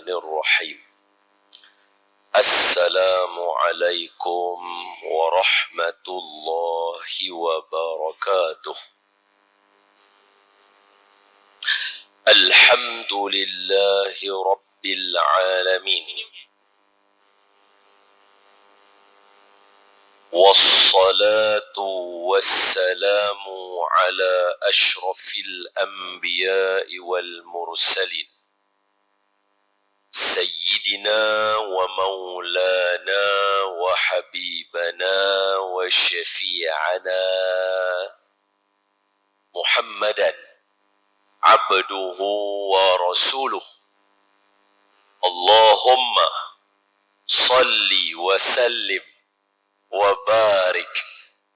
الرحمن الرحيم السلام عليكم ورحمة الله وبركاته الحمد لله رب العالمين والصلاة والسلام على أشرف الأنبياء والمرسلين سيدنا ومولانا وحبيبنا وشفيعنا محمدا عبده ورسوله اللهم صل وسلم وبارك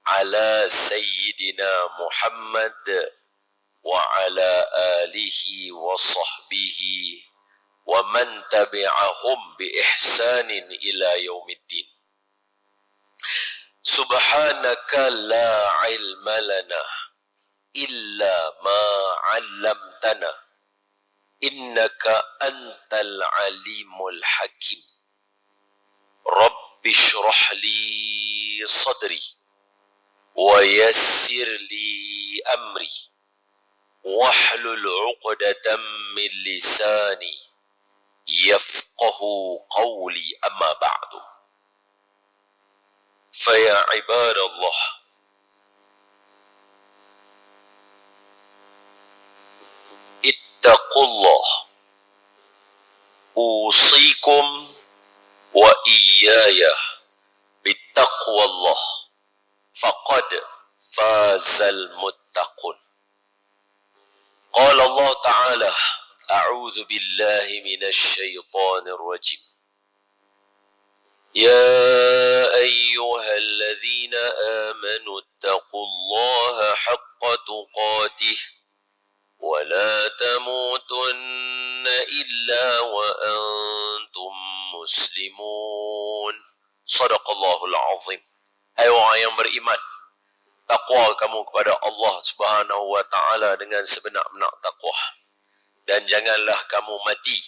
على سيدنا محمد وعلى آله وصحبه ومن تبعهم بإحسان إلى يوم الدين سبحانك لا علم لنا إلا ما علمتنا إنك أنت العليم الحكيم رب اشرح لي صدري ويسر لي أمري واحلل عقدة من لساني يفقه قولي أما بعد فيا عباد الله اتقوا الله أوصيكم وإياي بتقوى الله فقد فاز المتقون قال الله تعالى أعوذ بالله من الشيطان الرجيم يا أيها الذين آمنوا اتقوا الله حق تقاته ولا تموتن إلا وأنتم مسلمون صدق الله العظيم. Hai orang yang beriman, takwa kamu kepada Allah Subhanahu wa taala dengan sebenar-benar takwa. Dan janganlah kamu mati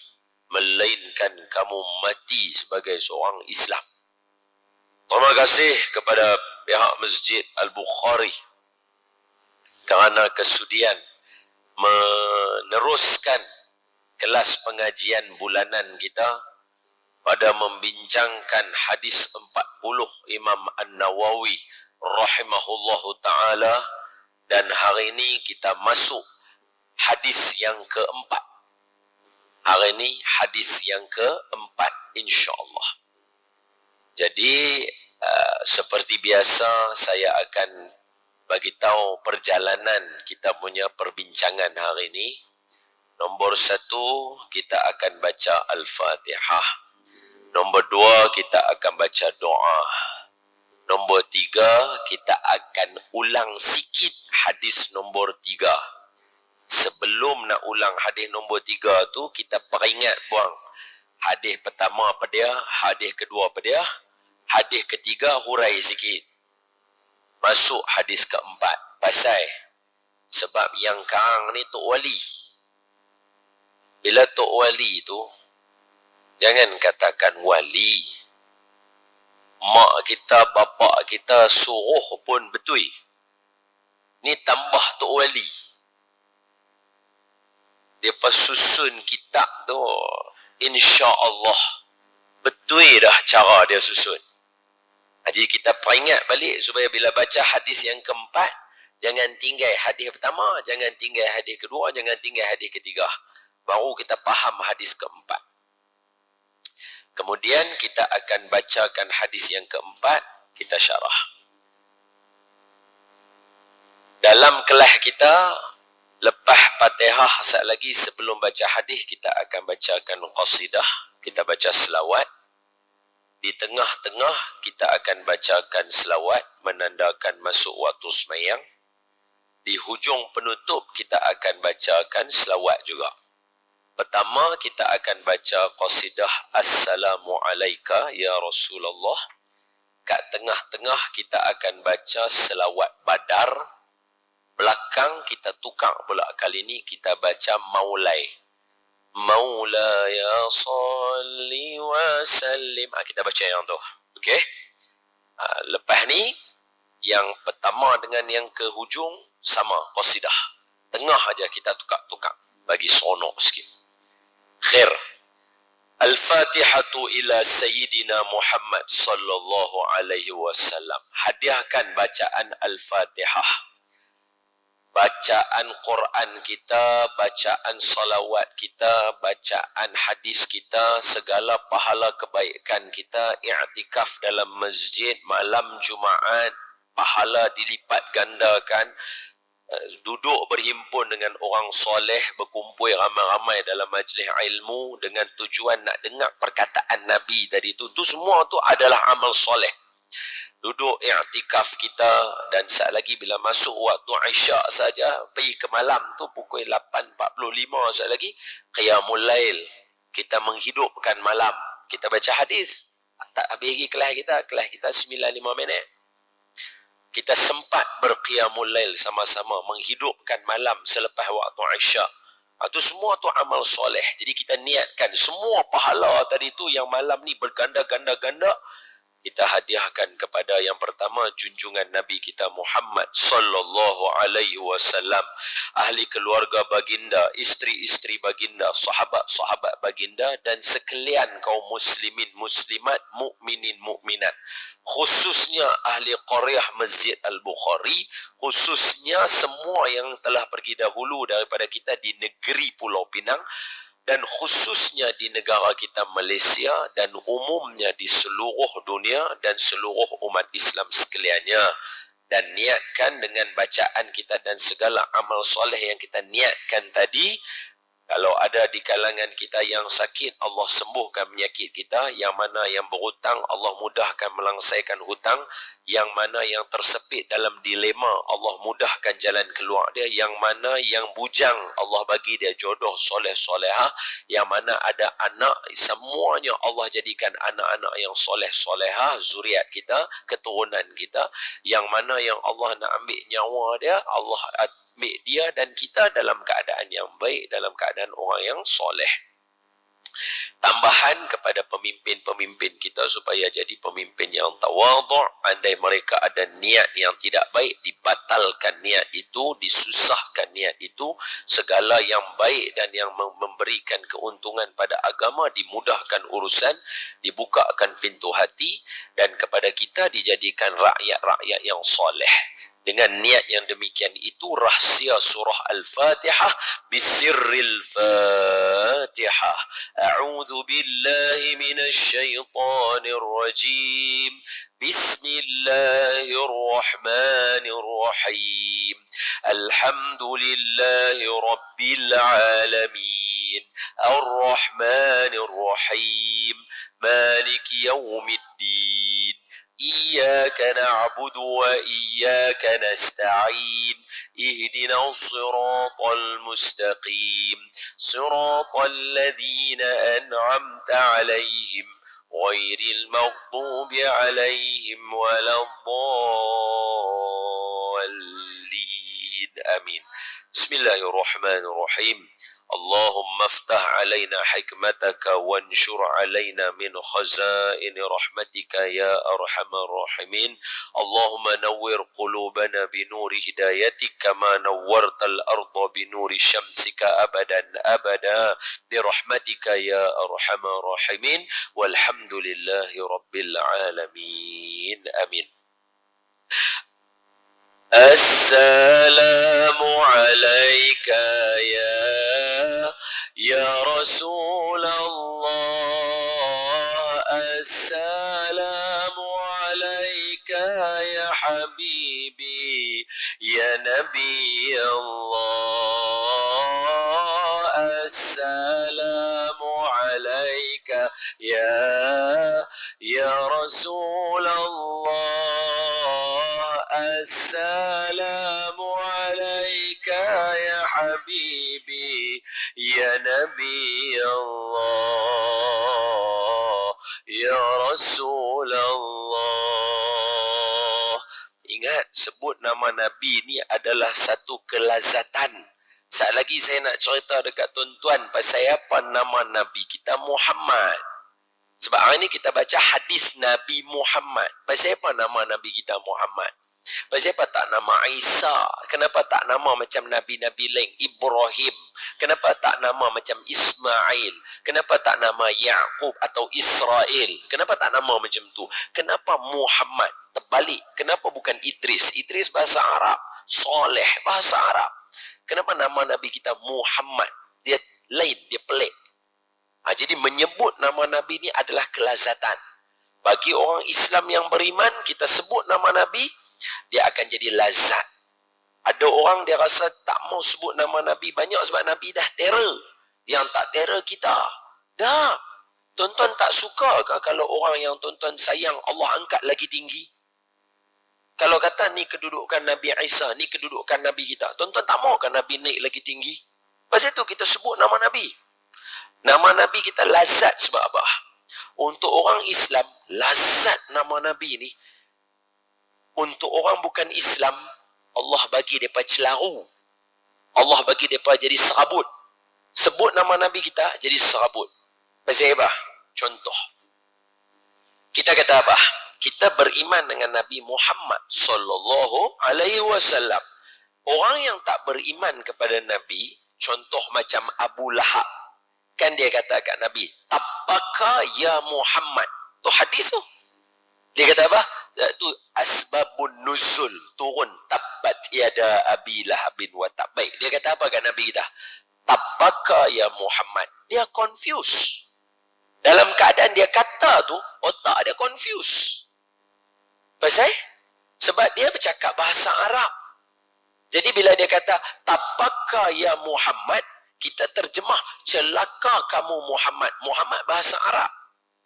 melainkan kamu mati sebagai seorang Islam. Terima kasih kepada pihak Masjid Al-Bukhari kerana kesudian meneruskan kelas pengajian bulanan kita pada membincangkan hadis 40 Imam An-Nawawi rahimahullahu ta'ala, dan hari ini kita masuk hadis yang keempat. Hari ini hadis yang keempat insyaAllah. Jadi seperti biasa saya akan bagi tahu perjalanan kita punya perbincangan hari ini. Nombor 1 kita akan baca Al-Fatihah. Nombor 2 kita akan baca doa. Nombor 3 kita akan ulang sikit hadis nombor 3. Sebelum nak ulang hadis nombor 3 tu, kita peringat buang. Hadis pertama apa dia, hadis kedua apa dia, hadis ketiga hurai sikit. Masuk hadis keempat. Pasal sebab yang kang ni Tok Wali. Bila Tok Wali tu, jangan katakan wali. Mak kita, bapak kita suruh pun betul. Ni tambah Tok Wali. Dia pas susun kitab tu, insya-Allah betul dah cara dia susun. Jadi kita peringat balik supaya bila baca hadis yang keempat, jangan tinggal hadis pertama, jangan tinggal hadis kedua, jangan tinggal hadis ketiga. Baru kita faham hadis keempat. Kemudian kita akan bacakan hadis yang keempat, kita syarah. Dalam kelas kita, lepas Fatihah sekali lagi sebelum baca hadis, kita akan bacakan qasidah, kita baca selawat. Di tengah-tengah kita akan bacakan selawat menandakan masuk waktu sembahyang. Di hujung penutup kita akan bacakan selawat juga. Pertama kita akan baca qasidah Assalamu alayka ya Rasulullah. Kat tengah-tengah kita akan baca selawat Badar. Belakang kita tukar pula, kali ni kita baca Maulai. Maulaya salli wa sallim. Kita baca yang tu. Okey. Lepas ni, yang pertama dengan yang ke hujung sama qasidah. Tengah aja kita tukar-tukar bagi sonok sikit. Khair. Al-Fatihatu ila Sayyidina Muhammad sallallahu alaihi wasallam. Hadiahkan bacaan Al-Fatihah. Bacaan Quran kita, bacaan salawat kita, bacaan hadis kita, segala pahala kebaikan kita, i'tikaf dalam masjid malam Jumaat, pahala dilipat gandakan, duduk berhimpun dengan orang soleh, berkumpul ramai-ramai dalam majlis ilmu dengan tujuan nak dengar perkataan Nabi tadi tu semua tu adalah amal soleh. Duduk i'tikaf kita, dan saat lagi bila masuk waktu Isyak saja, pergi ke malam tu pukul 8.45 saat lagi, Qiyamul Lail. Kita menghidupkan malam. Kita baca hadis. Tak habis lagi kelas kita 95 minit. Kita sempat berqiyamul lail sama-sama, menghidupkan malam selepas waktu Isyak. Itu semua tu amal soleh. Jadi kita niatkan semua pahala tadi tu yang malam ni berganda-ganda-ganda, kita hadiahkan kepada yang pertama junjungan Nabi kita Muhammad sallallahu alaihi wasallam, ahli keluarga baginda, isteri-isteri baginda, sahabat-sahabat baginda, dan sekalian kaum muslimin muslimat, mukminin mukminat, khususnya ahli qaryah Masjid Al-Bukhari, khususnya semua yang telah pergi dahulu daripada kita di negeri Pulau Pinang, dan khususnya di negara kita Malaysia, dan umumnya di seluruh dunia dan seluruh umat Islam sekaliannya. Dan niatkan dengan bacaan kita dan segala amal soleh yang kita niatkan tadi, kalau ada di kalangan kita yang sakit, Allah sembuhkan penyakit kita. Yang mana yang berhutang, Allah mudahkan melangsaikan hutang. Yang mana yang tersepit dalam dilema, Allah mudahkan jalan keluar dia. Yang mana yang bujang, Allah bagi dia jodoh soleh-solehah. Yang mana ada anak, semuanya Allah jadikan anak-anak yang soleh-solehah, zuriat kita, keturunan kita. Yang mana yang Allah nak ambil nyawa dia, Allah ambil dia dan kita dalam keadaan yang baik, dalam keadaan orang yang soleh. Tambahan kepada pemimpin-pemimpin kita supaya jadi pemimpin yang tawadhu', andai mereka ada niat yang tidak baik, dibatalkan niat itu, disusahkan niat itu. Segala yang baik dan yang memberikan keuntungan pada agama dimudahkan urusan, dibukakan pintu hati, dan kepada kita dijadikan rakyat-rakyat yang soleh. Dengan niat yang demikian itu, rahsia surah Al-Fatihah, bisirril Fatihah. A'udzu billahi minasy syaithanir rajim. Bismillahirrahmanirrahim. Alhamdulillahi rabbil alamin. Ar-Rahmanir Rahim. Maliki yaumiddin. إياك نعبد وإياك نستعين اهدنا الصراط المستقيم صراط الذين أنعمت عليهم غير المغضوب عليهم ولا الضالين آمين. بسم الله الرحمن الرحيم. اللهم افتح علينا حكمتك وانشر علينا من خزائن رحمتك يا أرحم الراحمين. اللهم نور قلوبنا بنور هدايتك كما نورت الأرض بنور شمسك أبدا أبدا برحمتك يا أرحم الراحمين والحمد لله رب العالمين آمين. السلام عليك يا رسول الله. السلام عليك يا حبيبي يا نبي الله. السلام عليك يا رسول الله. السلام عليك يا حبيبي يا نبي الله يا رسول الله. Ingat, sebut nama Nabi ni adalah satu kelazatan, Sekali lagi saya nak cerita dekat tuan-tuan pasal apa nama Nabi kita Muhammad. Sebab hari ni kita baca hadis Nabi Muhammad. Pasal apa nama Nabi kita Muhammad? Pasal apa tak nama Isa? Kenapa tak nama macam Nabi-Nabi lain? Ibrahim. Kenapa tak nama macam Ismail? Kenapa tak nama Yaqub atau Israel? Kenapa tak nama macam tu? Kenapa Muhammad? Terbalik. Kenapa bukan Idris? Idris bahasa Arab. Soleh bahasa Arab. Kenapa nama Nabi kita Muhammad? Dia lain, dia pelik. Jadi menyebut nama Nabi ni adalah kelazatan. Bagi orang Islam yang beriman, kita sebut nama Nabi, dia akan jadi lazat. Ada orang dia rasa tak mau sebut nama Nabi banyak sebab Nabi dah terror. Yang tak terror kita. Dah. Tuan-tuan tak suka ke kalau orang yang tuan-tuan sayang Allah angkat lagi tinggi? Kalau kata ni kedudukan Nabi Isa, ni kedudukan Nabi kita. Tuan-tuan tak mau kan Nabi naik lagi tinggi? Pasal itu kita sebut nama Nabi. Nama Nabi kita lazat sebab apa? Untuk orang Islam, lazat nama Nabi ni. Untuk orang bukan Islam, Allah bagi mereka celaru. Allah bagi mereka jadi serabut. Sebut nama Nabi kita, jadi serabut. Pasal apa? Contoh. Kita kata apa? Kita beriman dengan Nabi Muhammad sallallahu alaihi wasallam. Orang yang tak beriman kepada Nabi, contoh macam Abu Lahab. Kan dia kata kat Nabi, "Tabbaka ya Muhammad." Tu hadis tu. Dia kata apa? Itu asbabun nuzul, turun tabbat yada Abi Lahabin wa tab. Baik, dia kata apa kat Nabi kita? "Tabbaka ya Muhammad." Dia confuse. Dalam keadaan dia kata tu, otak dia confuse. Pasal? Sebab dia bercakap bahasa Arab. Jadi bila dia kata, "Tabbaka ya Muhammad," kita terjemah, "Celaka kamu Muhammad." Muhammad bahasa Arab.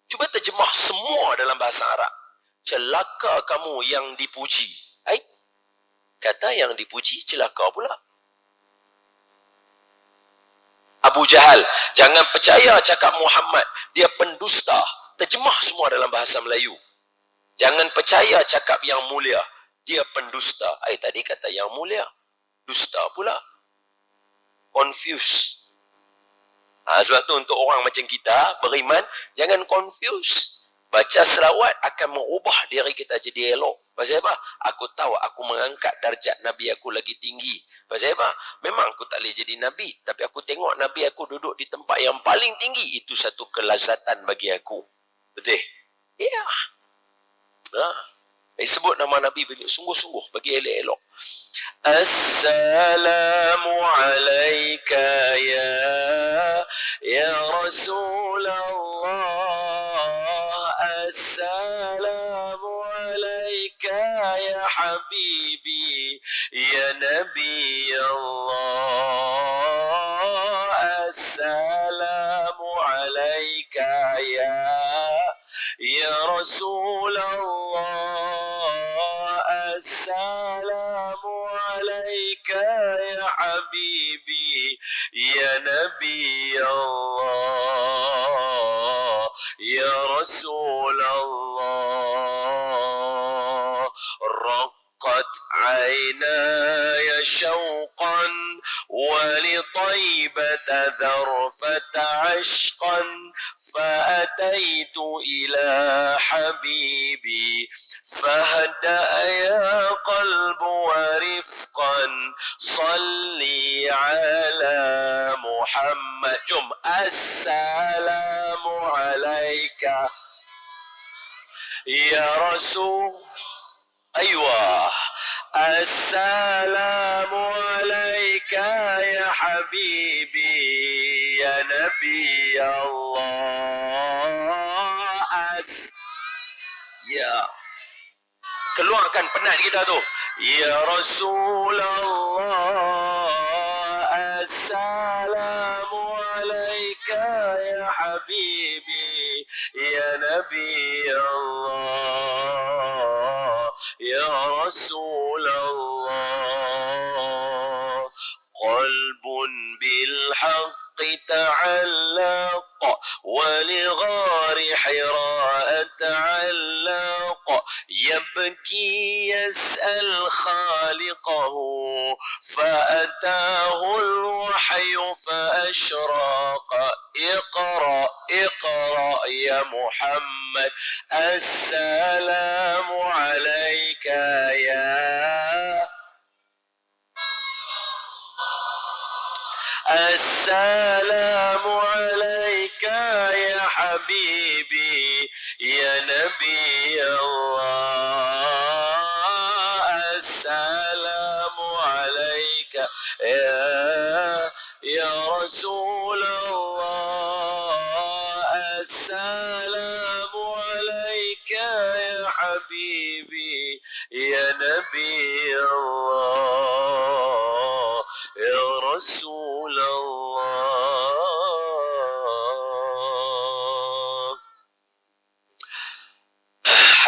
Cuba terjemah semua dalam bahasa Arab. "Celaka kamu yang dipuji." Kata yang dipuji, celaka pula. Abu Jahal, "Jangan percaya cakap Muhammad, dia pendusta." Terjemah semua dalam bahasa Melayu. "Jangan percaya cakap yang mulia, dia pendusta." Tadi kata yang mulia, dusta pula. Confuse. Sebab tu untuk orang macam kita, beriman, jangan confuse. Baca selawat akan mengubah diri kita jadi elok. Pasal apa? Aku tahu aku mengangkat darjat Nabi aku lagi tinggi. Pasal apa? Memang aku tak boleh jadi Nabi, tapi aku tengok Nabi aku duduk di tempat yang paling tinggi. Itu satu kelazatan bagi aku. Betul? Ya. Sebut nama Nabi sungguh-sungguh bagi elok-elok. Assalamu alayka ya Rasulullah. Assalamu alayka ya Habibi ya Nabi Allah. Assalamu alayka ya Rasulullah. Assalamu alayka ya Habibi ya Nabi Allah ya Rasulullah. Raqqat aynaya shawqan ولطيبة ذرفة عشقا فأتيت إلى حبيبي فهدأ يا قلب ورفقا صلي على محمد. جم السلام عليك يا رسول. أيوة. السلام عليك يا حبيبي يا نبي الله. Ya. Keluarkan penat kita tu. Ya Rasulullah. Assalamu alayka ya habibi ya Nabi Allah ya Rasulullah. Qalbun bil haqqi ta'allaq ولغار حراء تعلق يا ابن يبكي يسأل خالقه فأتاه الوحي فأشراق اقرأ اقرأ يا محمد السلام عليك السلام عليك يا حبيبي يا نبي الله السلام عليك يا رسول الله السلام عليك يا حبيبي يا نبي الله يا رسول Allah.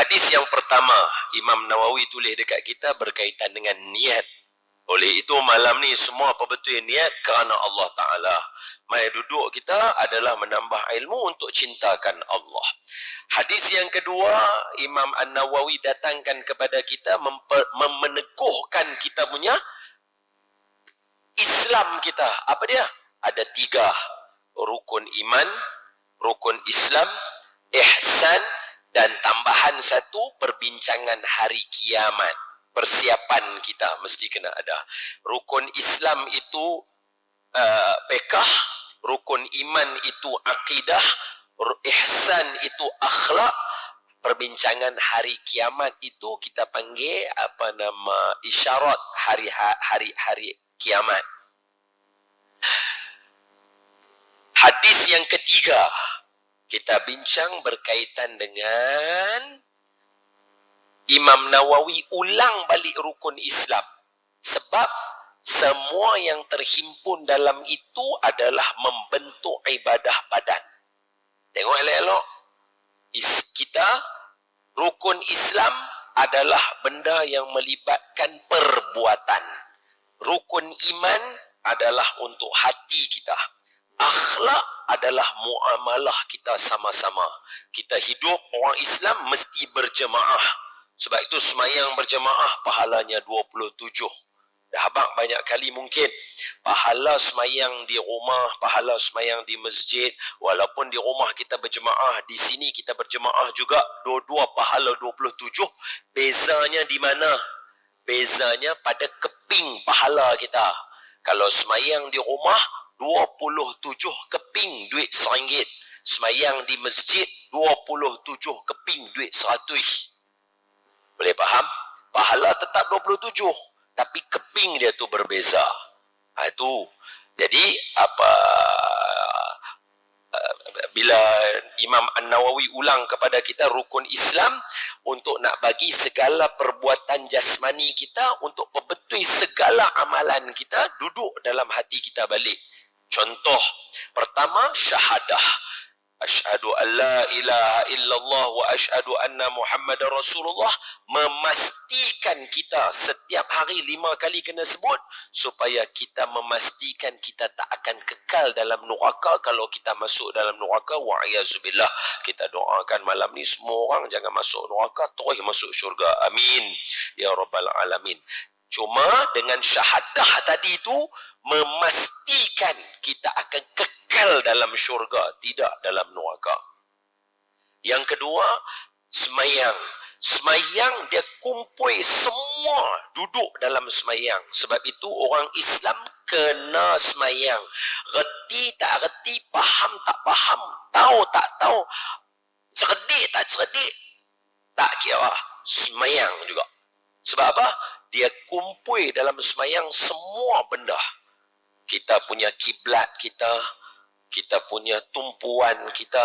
Hadis yang pertama Imam Nawawi tulis dekat kita berkaitan dengan niat. Oleh itu malam ni semua apa betul niat kerana Allah Ta'ala. Mai duduk kita adalah menambah ilmu untuk cintakan Allah. Hadis yang kedua Imam An-Nawawi datangkan kepada kita meneguhkan kita punya Islam kita. Apa dia? Ada 3 rukun iman, rukun Islam, ihsan, dan tambahan 1 perbincangan hari kiamat. Persiapan kita mesti kena ada. Rukun Islam itu fiqh, rukun iman itu akidah, ihsan itu akhlak, perbincangan hari kiamat itu kita panggil isyarat hari kiamat. Hadis yang ketiga kita bincang berkaitan dengan Imam Nawawi ulang balik rukun Islam. Sebab semua yang terhimpun dalam itu adalah membentuk ibadah badan. Tengok elok-elok. Kita, rukun Islam adalah benda yang melibatkan perbuatan. Rukun iman adalah untuk hati kita. Akhlak adalah muamalah kita sama-sama. Kita hidup orang Islam mesti berjemaah. Sebab itu semayang berjemaah pahalanya 27. Dah habaq banyak kali mungkin. Pahala semayang di rumah, pahala semayang di masjid. Walaupun di rumah kita berjemaah, di sini kita berjemaah juga. Dua-dua pahala 27. Bezanya di mana? Bezanya pada keping pahala kita. Kalau semayang di rumah, 27 keping duit RM1. Semayang di masjid, 27 keping duit RM100. Boleh faham? Pahala tetap 27, tapi keping dia tu berbeza. Itu. Jadi bila Imam An-Nawawi ulang kepada kita rukun Islam untuk nak bagi segala perbuatan jasmani kita, untuk perbetui segala amalan kita duduk dalam hati kita balik. Contoh pertama, syahadah. Asyhadu an la ilaha illallah wa asyhadu anna Muhammadar Rasulullah. Memastikan kita setiap hari 5 kali kena sebut, supaya kita memastikan kita tak akan kekal dalam neraka. Kalau kita masuk dalam neraka, wa'iyyazubillah, kita doakan malam ni semua orang jangan masuk neraka, terus masuk syurga. Amin ya rabbal alamin. Cuma dengan syahadah tadi tu memastikan kita akan kekal dalam syurga, tidak dalam neraka. Yang kedua, semayang. Semayang dia kumpul semua duduk dalam semayang. Sebab itu orang Islam kena semayang. Reti tak reti, faham tak faham, tahu tak tahu, cerdik tak cerdik, tak kira, semayang juga. Sebab apa? Dia kumpul dalam semayang semua benda. Kita punya kiblat kita, kita punya tumpuan kita,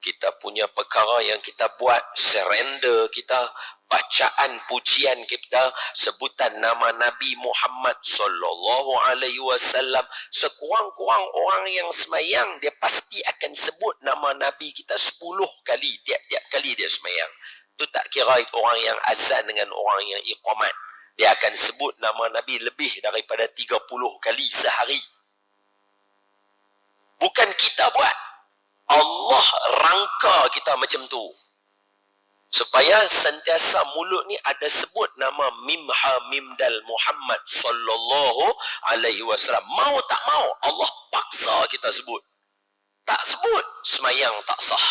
kita punya perkara yang kita buat, surrender kita, bacaan pujian kita, sebutan nama Nabi Muhammad sallallahu alaihi wasallam. Sekurang-kurang orang yang semayang dia pasti akan sebut nama Nabi kita 10 kali tiap-tiap kali dia semayang. Itu tak kira orang yang azan dengan orang yang iqamat. Dia akan sebut nama Nabi lebih daripada 30 kali sehari. Bukan kita buat. Allah rangka kita macam tu. Supaya sentiasa mulut ni ada sebut nama mim ha mim dal Muhammad sallallahu alaihi wasallam. Mau tak mau Allah paksa kita sebut. Tak sebut semayang tak sah.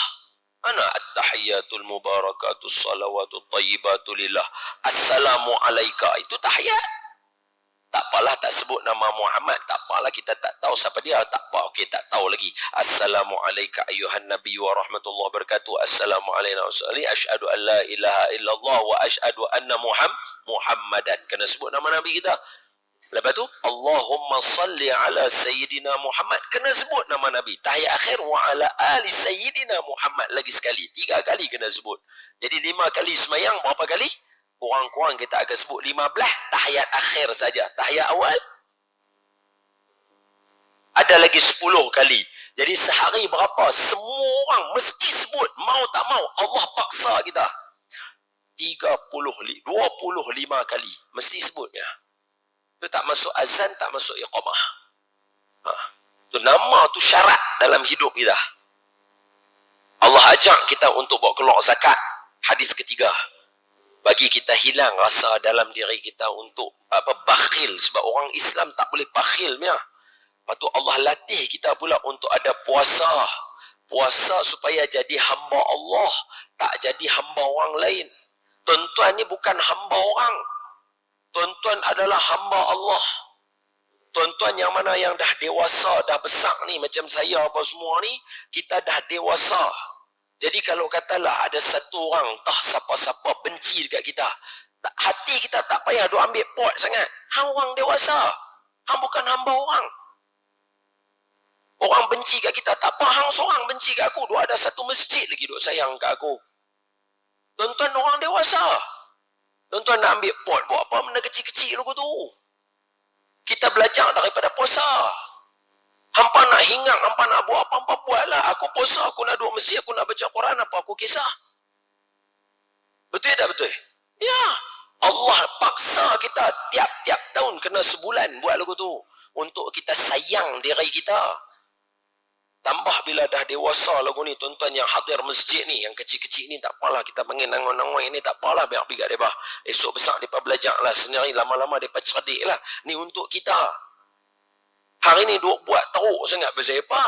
Mana at-tahiyatul mubarakatus salawatut thayyibatu lillah. Assalamu alayka, itu tahiyat. Tak apalah tak sebut nama Muhammad, tak apalah kita tak tahu siapa dia, tak apa, okey tak tahu lagi. Assalamu alayka ayyuhan nabiy wa rahmatullahi wabarakatuh. Assalamu alayna wa salli asyhadu an la ilaha illallah wa asyhadu anna Muhammadan. Kena sebut nama nabi kita. Lepas tu Allahumma salli ala sayyidina Muhammad, kena sebut nama nabi. Tahiyat akhir wa ala ali sayyidina Muhammad lagi sekali. 3 kali kena sebut. Jadi 5 kali semayang berapa kali? Kurang-kurang kita akan sebut 15 tahiyat akhir saja. Tahiyat awal ada lagi 10 kali. Jadi sehari berapa? Semua orang mesti sebut. Mau tak mau Allah paksa kita. 25 kali mesti sebutnya. Itu tak masuk azan, tak masuk iqamah. Itu nama tu syarat dalam hidup kita. Allah ajak kita untuk bawa keluar zakat. Hadis ketiga. Bagi kita hilang rasa dalam diri kita untuk bakhil. Sebab orang Islam tak boleh bakhil. Lepas tu Allah latih kita pula untuk ada puasa. Puasa supaya jadi hamba Allah. Tak jadi hamba orang lain. Tuan-tuan ni bukan hamba orang. Tuan-tuan adalah hamba Allah. Tuan-tuan yang mana yang dah dewasa, dah besar ni, macam saya apa semua ni, kita dah dewasa. Jadi kalau katalah ada satu orang, entah siapa-siapa benci dekat kita, hati kita tak payah duk ambil pot sangat. Hang orang dewasa. Hang bukan hamba orang. Orang benci kat kita, tak apa hang seorang benci kat aku. Duk ada satu masjid lagi duk sayang kat aku. Tuan-tuan orang dewasa. Tuan-tuan nak ambil pot buat apa benda kecil-kecil aku tu. Kita belajar daripada puasa. Hampa nak hingang, hampa nak buat apa, hampa buatlah. Aku puasa, aku nak duduk masjid, aku nak baca Quran, apa aku kisah. Betul tak betul? Ya. Allah paksa kita tiap-tiap tahun kena sebulan buat lagu tu. Untuk kita sayang diri kita. Tambah bila dah dewasa lagu ni, tuan-tuan yang hadir masjid ni, yang kecil-kecil ni, tak apalah, kita panggil nangoi-nangoi ni, tak apalah, biar pergi kat mereka. Esok besar mereka belajar lah sendiri, lama-lama mereka cerdik lah. Ni untuk kita. Hari ni duk buat teruk sangat pasal apa?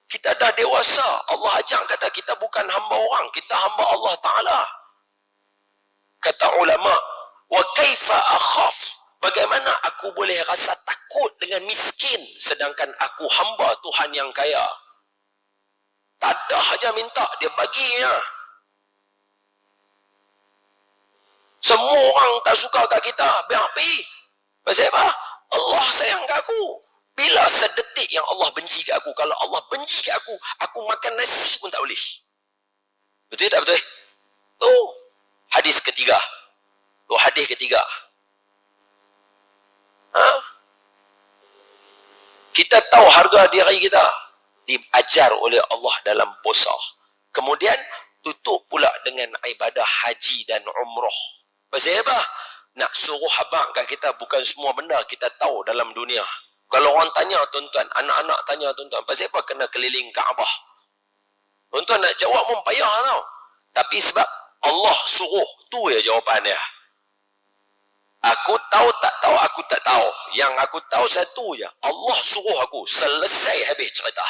Kita dah dewasa. Allah ajak kata kita bukan hamba orang, kita hamba Allah Ta'ala. Kata ulama, wa kaifa akhaf? Bagaimana aku boleh rasa takut dengan miskin sedangkan aku hamba Tuhan yang kaya? Tak ada aja minta, dia baginya. Semua orang tak suka kat kita, biar pergi. Pasal apa? Allah sayang kat aku. Bila sedetik yang Allah benci kat aku? Kalau Allah benci kat aku makan nasi pun tak boleh. Betul tak betul? Tu hadis ketiga. Tu hadis ketiga. Kita tahu harga diri kita. Diajar oleh Allah dalam puasa. Kemudian tutup pula dengan ibadah haji dan umrah. Pasal apa? Nak suruh habaq kat kita bukan semua benda kita tahu dalam dunia. Kalau orang tanya tuan-tuan, anak-anak tanya tuan-tuan, pasal apa kena keliling Kaabah? Tuan-tuan nak jawab pun payah tau. Tapi sebab Allah suruh, tu ya jawapan dia. Aku tahu tak tahu, aku tak tahu. Yang aku tahu satu je, Allah suruh aku, selesai habis cerita.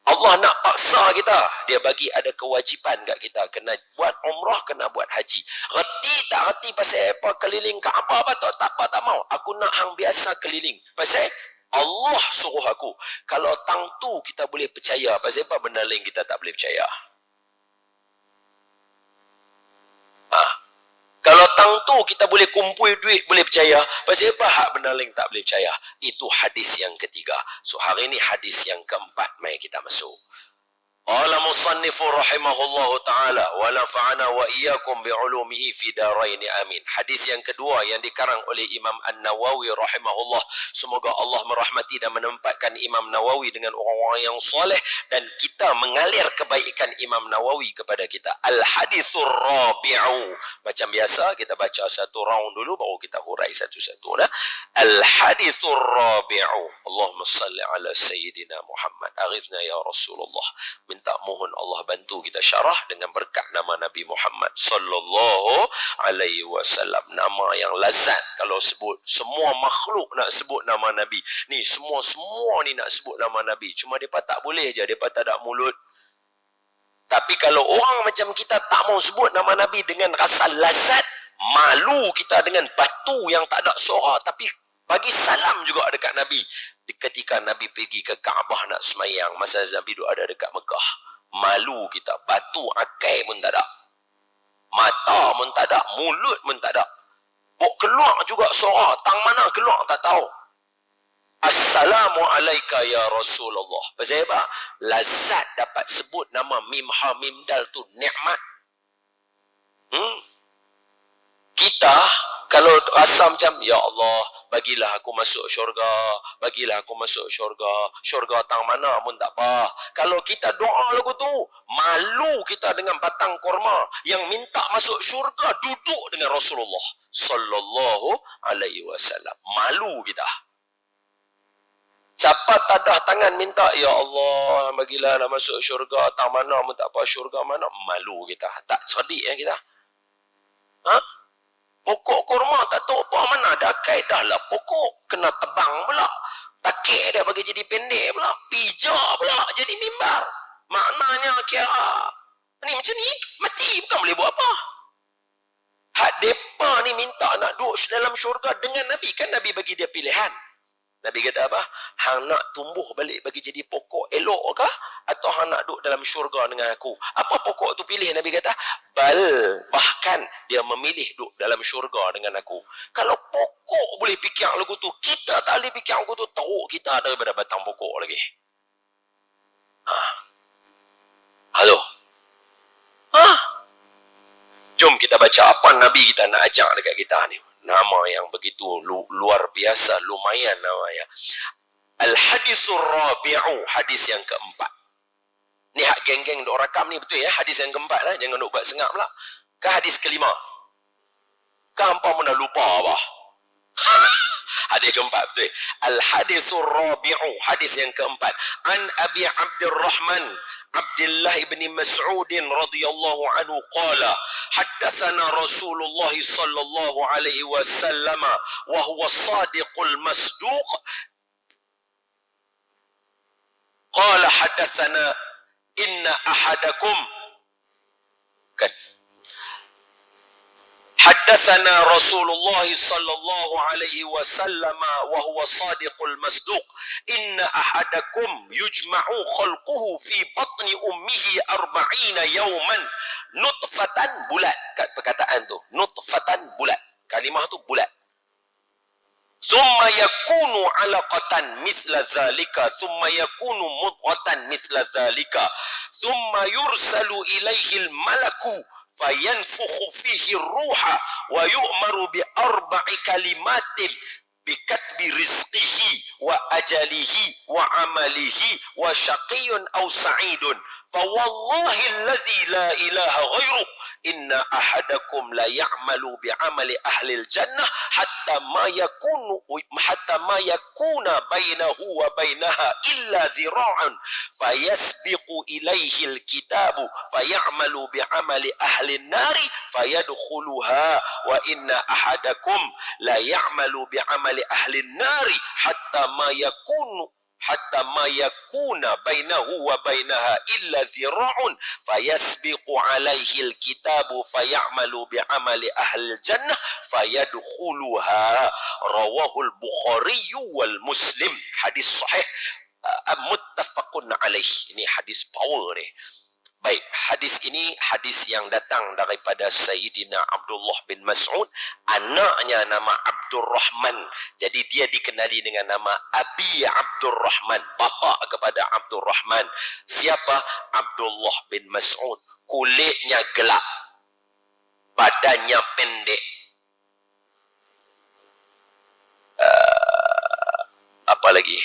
Allah nak paksa kita, dia bagi ada kewajipan kat kita, kena buat umrah, kena buat haji. Reti tak reti pasal apa keliling Kaabah apa tak apa tak mau. Aku nak hang biasa keliling. Pasal Allah suruh aku. Kalau tang tu kita boleh percaya, pasal apa benda lain kita tak boleh percaya? Kalau tang tu kita boleh kumpul duit, boleh percaya. Pasal apa hak benda lain tak boleh percaya? Itu hadis yang ketiga. So hari ini hadis yang keempat. Mari kita masuk. Qala musannifu rahimahullahu ta'ala wa nafa'ana wa iyyakum bi'ulumihi fi darain amin. Hadis yang kedua yang dikarang oleh Imam An-Nawawi rahimahullah. Semoga Allah merahmati dan menempatkan Imam Nawawi dengan orang-orang yang soleh dan kita mengalir kebaikan Imam Nawawi kepada kita. Al-hadithur rabi'u. Macam biasa kita baca satu round dulu baru kita hurai satu-satu. Al-hadithur rabi'u. Allahumma salli ala sayyidina Muhammad. Aghithna ya Rasulullah. minta mohon Allah bantu kita syarah dengan berkat nama Nabi Muhammad sallallahu alaihi wasallam. Nama yang lazat kalau sebut. Semua makhluk nak sebut nama Nabi. Ni semua ni nak sebut nama Nabi. Cuma depa tak boleh je, depa tak ada mulut. Tapi kalau orang macam kita tak mau sebut nama Nabi dengan rasa lazat, malu kita dengan batu yang tak ada suara, tapi bagi salam juga dekat Nabi. Ketika Nabi pergi ke Kaabah nak semayang, masa Nabi duduk ada dekat Mekah, malu kita. Batu akai pun tak ada, mata pun tak ada, mulut pun tak ada. Bok keluar juga suara, tang mana keluar tak tahu. Assalamualaikum ya Rasulullah. Pasal apa? Lazat dapat sebut nama mim ha mim dal tu nikmat. Kita kalau rasa macam, ya Allah, bagilah aku masuk syurga, bagilah aku masuk syurga, syurga tang mana pun tak apa. Kalau kita doa lagu tu, malu kita dengan batang korma yang minta masuk syurga duduk dengan Rasulullah sallallahu alaihi wasallam. Malu kita. Siapa tadah tangan minta, ya Allah, bagilah nak masuk syurga, tang mana pun tak apa, syurga mana, malu kita. Tak cerdik kita. Pokok kurma tak tahu apa mana dah kaedah lah pokok. Kena tebang pula. Takik dia bagi jadi pendek pula. Pija pula jadi mimbar. Maknanya kira ni macam ni, mati bukan boleh buat apa. Hak depa ni minta nak duduk dalam syurga dengan Nabi. Kan Nabi bagi dia pilihan. Nabi kata apa? Hang nak tumbuh balik bagi jadi pokok elok kah? Atau hang nak duduk dalam syurga dengan aku? Apa pokok tu pilih? Nabi kata, bahkan dia memilih duduk dalam syurga dengan aku. Kalau pokok boleh fikir lagu tu, kita tak boleh fikir lagu tu, teruk kita daripada batang pokok lagi. Halo? Jom kita baca apa Nabi kita nak ajak dekat kita ni. Nama yang begitu luar biasa, lumayan namanya. Al-hadithur rabi'u, hadis yang keempat. Ni hak geng-geng duk rakam ni betul ya, hadis yang keempat lah. Jangan duk buat sengap pula. Ke hadis kelima? Ke hampa pun dah lupa apa? Hadis keempat betul. Al-hadithur rabi'u, hadis yang keempat. An Abi Abdurrahman Abdullah ibn Mas'ud radhiyallahu anhu qala haddatsana Rasulullah sallallahu alaihi wasallam wa huwa as-sadiqul masduq qala haddatsana inna ahadakum kan حدثنا رسول الله صلى الله عليه وسلم وهو صادق المصدوق إن أحدكم يجمع خلقه في بطن أمه 40 يوما نطفة bulat. Perkataan tu nutfatan bulat, kalimah tu bulat. ثم يكون علقة مثل ذلك ثم يكون مضغة مثل ذلك ثم يرسل إليه الملك فينفخ فيه الروح ويؤمر بأربع كلمات بكتب رزقه وأجله وعمله وشقي أو سعيد فوالله الذي لا إله غيره إن أحدكم لا يعمل بعمل أهل الجنة حتى ما يكون بينه وبينها إلا ذراع فيسبق إليه الكتاب فيعمل بعمل أهل النار فيدخلها وإن أحدكم لا يعمل بعمل أهل النار حتى ما يكون بينه وبينها إلا ذراع فيسبق عليه الكتاب فيعمل بعمل أهل الجنة فيدخلها رواه البخاري والمسلم. Hadis sahih muttafaqun alaih. Ini hadis power ni. Baik, hadis ini hadis yang datang daripada Sayyidina Abdullah bin Mas'ud, anaknya nama Abdurrahman. Jadi dia dikenali dengan nama Abi Abdurrahman, bapa kepada Abdurrahman. Siapa? Abdullah bin Mas'ud. Kulitnya gelap, badannya pendek, apa lagi?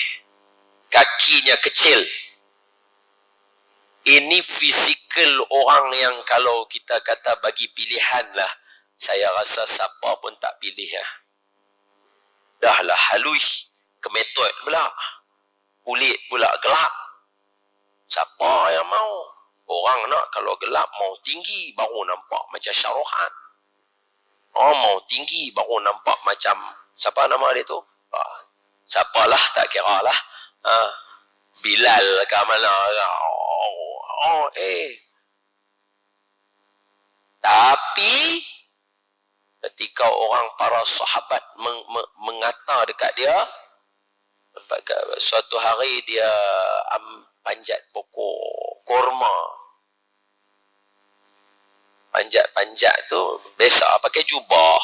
Kakinya kecil. Ini fizikal orang yang kalau kita kata bagi pilihan lah, saya rasa siapa pun tak pilih ya. Dah lah halus, kemetot pula, kulit pula gelap, Siapa yang mau? Orang nak kalau gelap mau tinggi baru nampak macam Syarohan. Oh, mau tinggi baru nampak macam siapa nama dia tu? Siapalah tak kira lah. Bilal ke mana? Tapi ketika orang para sahabat mengata dekat dia, suatu hari dia panjat pokok korma. Panjat tu biasa pakai jubah.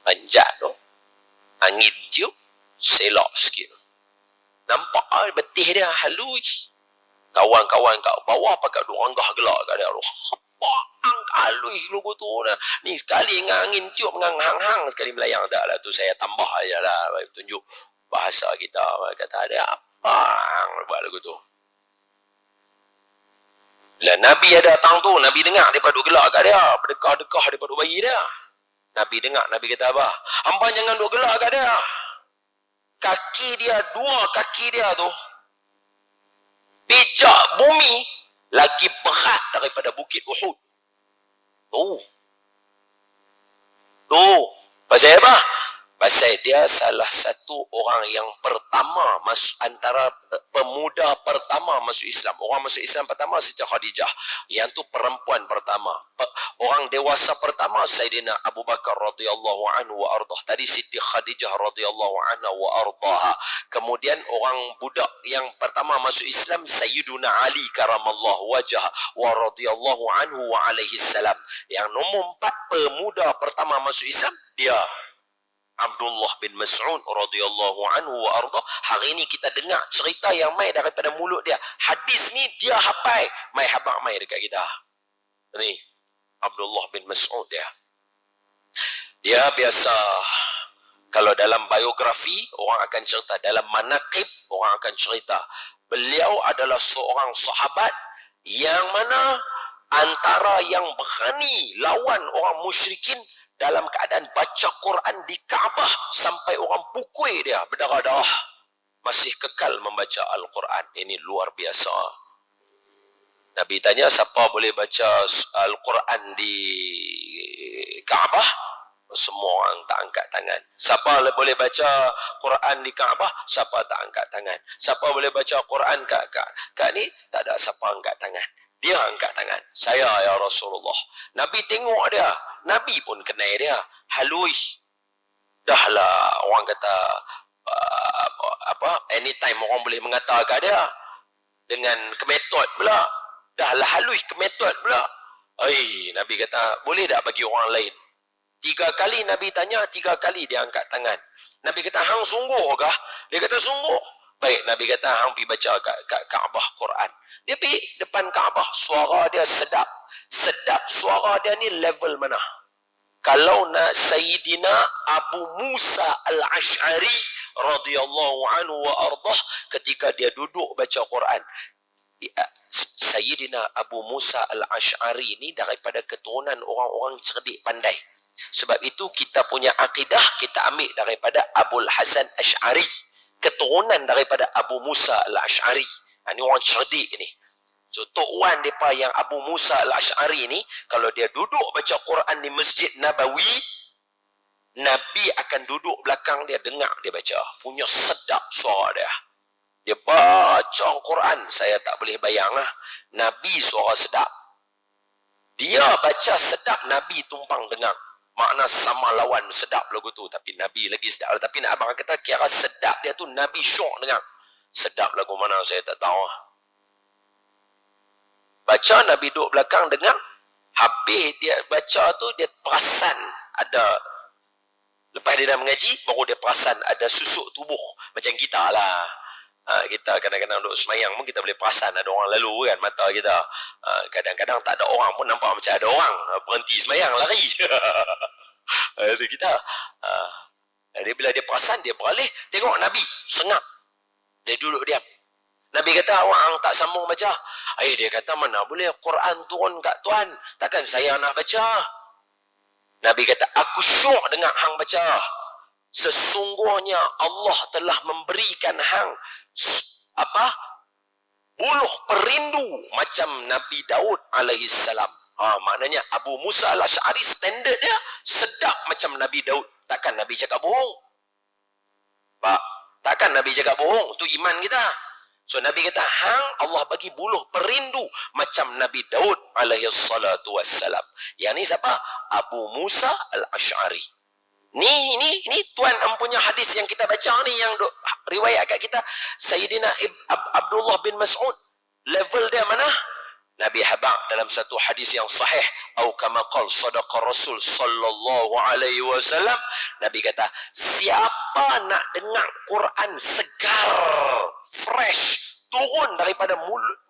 Panjat tu angin tiup selok sikit. Nampak betih dia halui. Kawan-kawan kat bawah pakai duk anggah gelak kat dia. Ang halui lugu tu dah. Ni sekali dengan angin tiup dengan hang-hang sekali melayang dah lah tu saya tambah ajalah tunjuk bahasa kita. Kata dia apa buat lagu tu. Bila Nabi ada datang tu, Nabi dengar daripada gelak kat dia, berdekah-dekah daripada bayi dia. Nabi dengar, Nabi kata apa? Hangpa jangan duk gelak kat dia. Kaki dia, dua kaki dia tu pijak bumi lagi berat daripada bukit Uhud. Pasal apa? Pasal dia salah satu orang yang pertama masuk, antara pemuda pertama masuk Islam. Orang masuk Islam pertama sejak Khadijah. Yang tu perempuan pertama. Orang dewasa pertama Sayyidina Abu Bakar radhiyallahu anhu wa ardah. Tadi Siti Khadijah radhiyallahu anha wa ardaha. Kemudian orang budak yang pertama masuk Islam Sayyiduna Ali karamallahu wajah wa radhiyallahu anhu wa alaihi salam. Yang nombor 4 pemuda pertama masuk Islam dia Abdullah bin Mas'ud radhiyallahu anhu wa arda. Hari ini kita dengar cerita yang mai daripada mulut dia. Hadis ni dia hafal, mai habaq mai dekat kita. Ni Abdullah bin Mas'ud dia. Dia biasa kalau dalam biografi orang akan cerita, dalam manaqib orang akan cerita beliau adalah seorang sahabat yang mana antara yang berani lawan orang musyrikin dalam keadaan baca Quran di Kaabah sampai orang pukul dia berdarah-darah, masih kekal membaca Al-Quran. Ini luar biasa. Nabi tanya siapa boleh baca Al-Quran di Kaabah? Semua orang tak angkat tangan. Siapa boleh baca Quran di Kaabah? Siapa tak angkat tangan. Siapa boleh baca Quran kat ni? Tak ada siapa angkat tangan. Dia angkat tangan. Saya ya Rasulullah. Nabi tengok dia. Nabi pun kenal dia. Halui. Dahlah orang kata anytime orang boleh mengatakan dia dengan kemetod pula. Dahlah halui kemetod pula. Nabi kata boleh tak bagi orang lain? 3 kali Nabi tanya, 3 kali dia angkat tangan. Nabi kata hang sungguh kah? Dia kata sungguh. Baik, Nabi kata hang pergi baca kat Kaabah Quran. Dia pergi depan Kaabah, suara dia sedap. Sedap suara dia ni level mana? Kalau nak Sayyidina Abu Musa Al-Ash'ari radhiyallahu anhu wa ardah, ketika dia duduk baca Quran, Sayyidina Abu Musa Al-Ash'ari ni daripada keturunan orang-orang cerdik pandai. Sebab itu kita punya akidah kita ambil daripada Abul Hasan Ash'ari, keturunan daripada Abu Musa Al-Ash'ari. Ini orang cerdik ni. So Tok Wan mereka yang Abu Musa Al-Ash'ari ni, kalau dia duduk baca Quran di Masjid Nabawi, Nabi akan duduk belakang dia, dengar dia baca. Punya sedap suara dia. Dia baca Quran, saya tak boleh bayang lah. Nabi suara sedap. Dia baca sedap, Nabi tumpang dengar. Makna sama lawan sedap lagu tu. Tapi Nabi lagi sedap. Tapi nak abang kata kira sedap dia tu Nabi syok dengar. Sedap lagu mana saya tak tahu. Baca Nabi duduk belakang dengar. Habis dia baca tu dia perasan ada. Lepas dia dah mengaji baru dia perasan ada susuk tubuh. Macam kita lah. Kita kadang-kadang duduk semayang pun kita boleh perasan ada orang lalu kan mata kita. Kadang-kadang tak ada orang pun nampak macam ada orang. Berhenti semayang lari. So kita dia bila dia perasan dia beralih tengok Nabi sengap. Dia duduk diam. Nabi kata awak tak sambung baca. Dia kata mana boleh Quran turun kat tuan. Takkan saya nak baca. Nabi kata aku syok dengar hang baca. Sesungguhnya Allah telah memberikan hang apa? Buluh perindu macam Nabi Daud alaihi salam. Maknanya Abu Musa al-Asy'ari standard dia sedap macam Nabi Daud. Takkan Nabi cakap bohong? Pak, takkan Nabi cakap bohong? Itu iman kita. So Nabi kata, Allah bagi buluh perindu macam Nabi Daud alaihi salatu wassalam. Yang ni siapa? Abu Musa al-Asy'ari. Ni tuan empunya hadis yang kita baca ni, yang riwayat kat kita Sayyidina Abdullah bin Mas'ud. Level dia mana? Nabi habaq dalam satu hadis yang sahih, atau kama qala sadaqa Rasul sallallahu alaihi wasallam, Nabi kata, siapa nak dengar Quran segar, fresh, turun daripada mulut,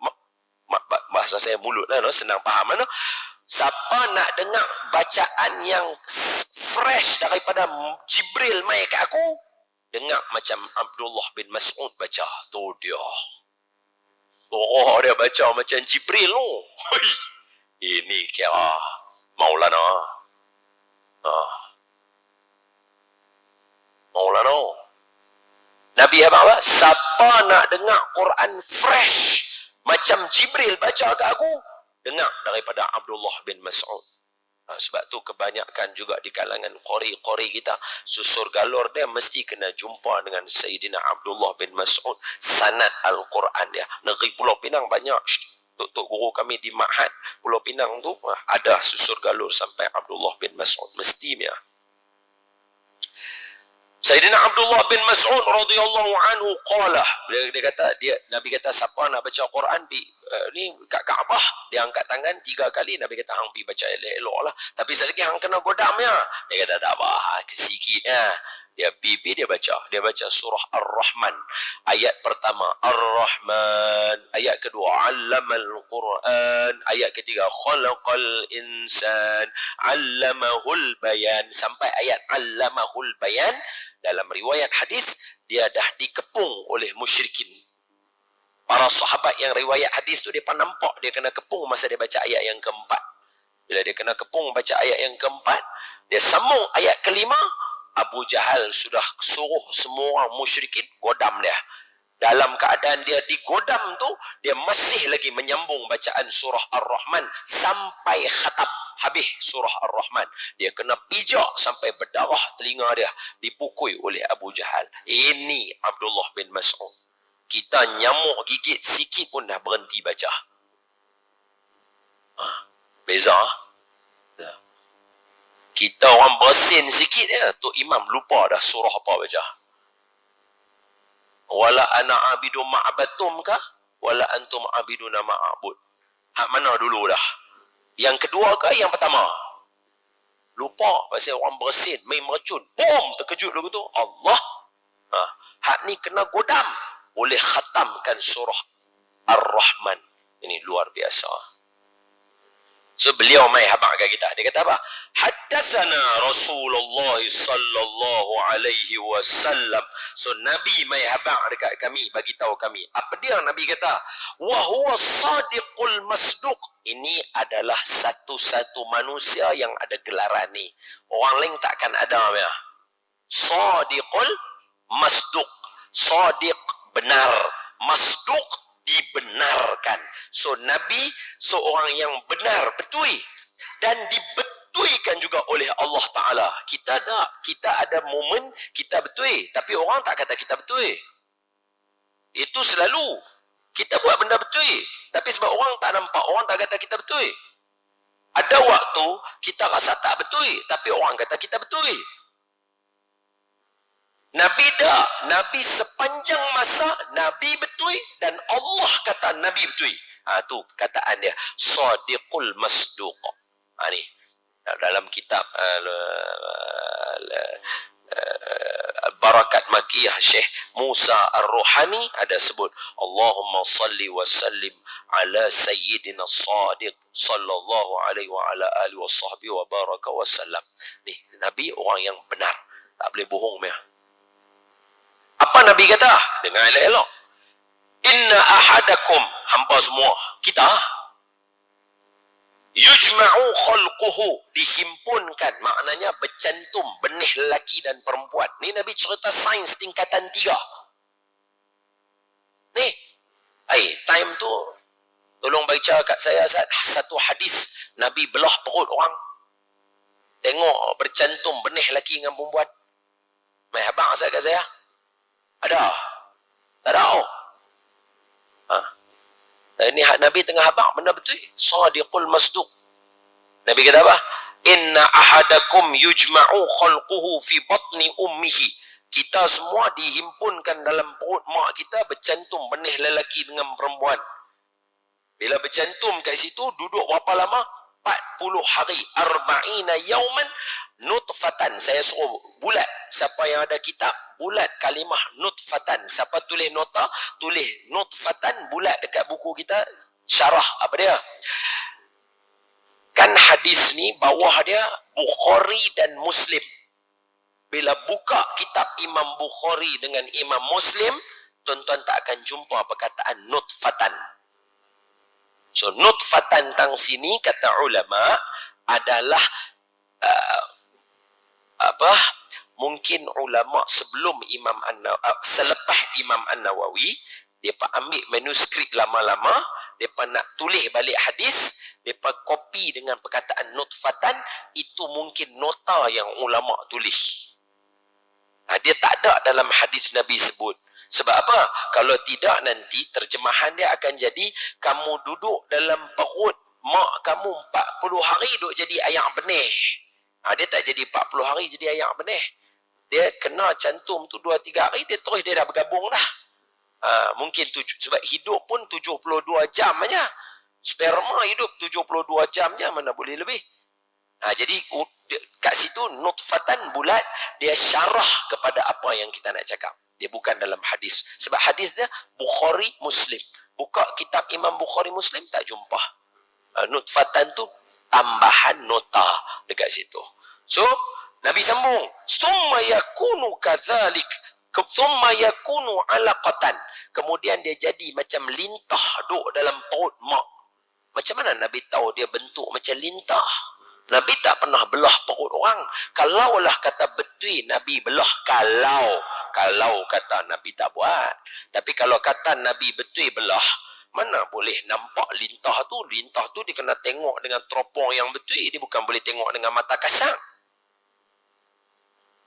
bahasa saya mulut lah, senang faham, siapa nak dengar bacaan yang fresh daripada Jibril mai kat aku, dengar macam Abdullah bin Mas'ud baca. Tu dia. Dia baca macam Jibril tu. Ini kira Maulana. Maulana. Nabi apa? Siapa nak dengar Quran fresh macam Jibril baca kat aku, dengar daripada Abdullah bin Mas'ud. Sebab tu kebanyakan juga di kalangan qori-qori kita, susur galur dia mesti kena jumpa dengan Sayyidina Abdullah bin Mas'ud, sanad Al-Quran dia. Negeri Pulau Pinang banyak tok guru kami di Ma'had Pulau Pinang tu ada susur galur sampai Abdullah bin Mas'ud, mesti dia. Sayyidina Abdullah bin Mas'ud radhiyallahu anhu qala, dia kata, Nabi kata, siapa nak baca Quran ni kat Kaabah, dia angkat tangan 3 kali, Nabi kata hang pi baca elok-elok lah, tapi sekali lagi hang kena godam ya. Dia kata tak apa, sikit ya. Dia dia baca surah Ar-Rahman, ayat pertama Ar-Rahman, ayat kedua Allamal Quran, ayat ketiga Khalaqal Insan Allamahul Bayan, sampai ayat Allamahul Bayan. Dalam riwayat hadis, dia dah dikepung oleh musyrikin. Para sahabat yang riwayat hadis tu, dia nampak dia kena kepung masa dia baca ayat yang keempat. Bila dia kena kepung baca ayat yang keempat, dia sambung ayat kelima, Abu Jahal sudah suruh semua orang musyrikin godam dia. Dalam keadaan dia digodam tu, dia masih lagi menyambung bacaan surah Ar-Rahman sampai khatam. Habis surah Ar-Rahman, dia kena pijak sampai berdarah telinga dia, dipukul oleh Abu Jahal. Ini Abdullah bin Mas'ud. Kita nyamuk gigit sikit pun dah berhenti baca. Beza. Kita orang bersin sikit ya, Tok Imam lupa dah surah apa baca. Wala ana abidu ma'abatum kah? Wala antum abiduna ma'abud. Hak mana dulu dah? Yang kedua ke yang pertama? Lupa pasal orang bersin, main mercun. Boom, terkejut lagu tu. Allah. Hak ni kena godam boleh khatamkan surah Ar-Rahman. Ini luar biasa. So beliau mai habaq kat kita. Dia kata apa? Haddatsana Rasulullah sallallahu alaihi wasallam. So Nabi mai habaq dekat kami, bagi tahu kami. Apa dia Nabi kata? Wa huwa sadiqul masduq. Ini adalah satu-satu manusia yang ada gelaran ni. Orang lain takkan ada ya. Sadiqul masduq. Sadiq benar, masduq dibenarkan. So Nabi seorang yang benar, betul, dan dibetuikan juga oleh Allah Ta'ala. Kita ada momen kita betul, tapi orang tak kata kita betul. Itu selalu kita buat benda betul, tapi sebab orang tak nampak, orang tak kata kita betul. Ada waktu kita rasa tak betul, tapi orang kata kita betul. Nabi tak. Nabi sepanjang masa Nabi betul dan Allah kata Nabi betul. Tu kataan dia. Sadiqul masduq. Ni dalam kitab Barakat Makiyah Syekh Musa Ar-Ruhani ada sebut, Allahumma salli wa sallim ala sayyidina sadiq sallallahu alaihi wa ala alihi wa sahbihi wa baraka wa sallam. Ni Nabi orang yang benar, tak boleh bohong dia. Apa Nabi kata? Dengar elok-elok. Inna ahadakum, hampa semua, kita, yujma'u khalquhu, dihimpunkan, maknanya bercantum benih lelaki dan perempuan. Ni Nabi cerita sains tingkatan 3. Ni, time tu, tolong baca kat saya satu hadis Nabi belah perut orang. Tengok bercantum benih lelaki dengan perempuan. Mai abang saya kat saya. Ada? Tak ada. Ini Nabi tengah abang, benda betul. Sadiqul masduq. Nabi kata apa? Inna ahadakum yujma'u khalquhu fi batni ummihi. Kita semua dihimpunkan dalam perut mak kita bercantum benih lelaki dengan perempuan. Bila bercantum kat situ, duduk berapa lama? 40 hari. Arba'ina yauman nutfatan. Saya suruh bulat. Siapa yang ada kitab, bulat kalimah nutfatan. Siapa tulis nota, tulis nutfatan, bulat dekat buku kita. Syarah apa dia? Kan hadis ni bawah dia Bukhari dan Muslim. Bila buka kitab Imam Bukhari dengan Imam Muslim, tuan-tuan tak akan jumpa perkataan nutfatan. So nutfatan tang sini kata ulama adalah mungkin ulama sebelum selepas Imam An-Nawawi, depa ambil manuskrip lama-lama, depa nak tulis balik hadis, depa copy dengan perkataan nutfatan, itu mungkin nota yang ulama tulis. Dia tak ada dalam hadis Nabi sebut. Sebab apa? Kalau tidak nanti terjemahan dia akan jadi kamu duduk dalam perut mak kamu 40 hari duk jadi ayak benih. Dia tak jadi 40 hari jadi ayak benih. Dia kena cantum tu 2-3 hari, dia terus dia dah bergabung dah. Mungkin sebab hidup pun 72 jam aja. Sperma hidup 72 jam je, mana boleh lebih. Jadi kat situ nutfatan bulat, dia syarah kepada apa yang kita nak cakap. Dia bukan dalam hadis. Sebab hadis dia Bukhari Muslim. Buka kitab Imam Bukhari Muslim tak jumpa. Nutfatan tu tambahan nota dekat situ. So Nabi sambung, summa yakunu kadzalik, summa yakunu alaqatan. Kemudian dia jadi macam lintah duk dalam perut mak. Macam mana Nabi tahu dia bentuk macam lintah? Nabi tak pernah belah perut orang. Kalaulah kata betul Nabi belah, kalau kata Nabi tak buat. Tapi kalau kata Nabi betul belah, mana boleh nampak lintah tu. Lintah tu dia kena tengok dengan teropong yang betul. Dia bukan boleh tengok dengan mata kasar.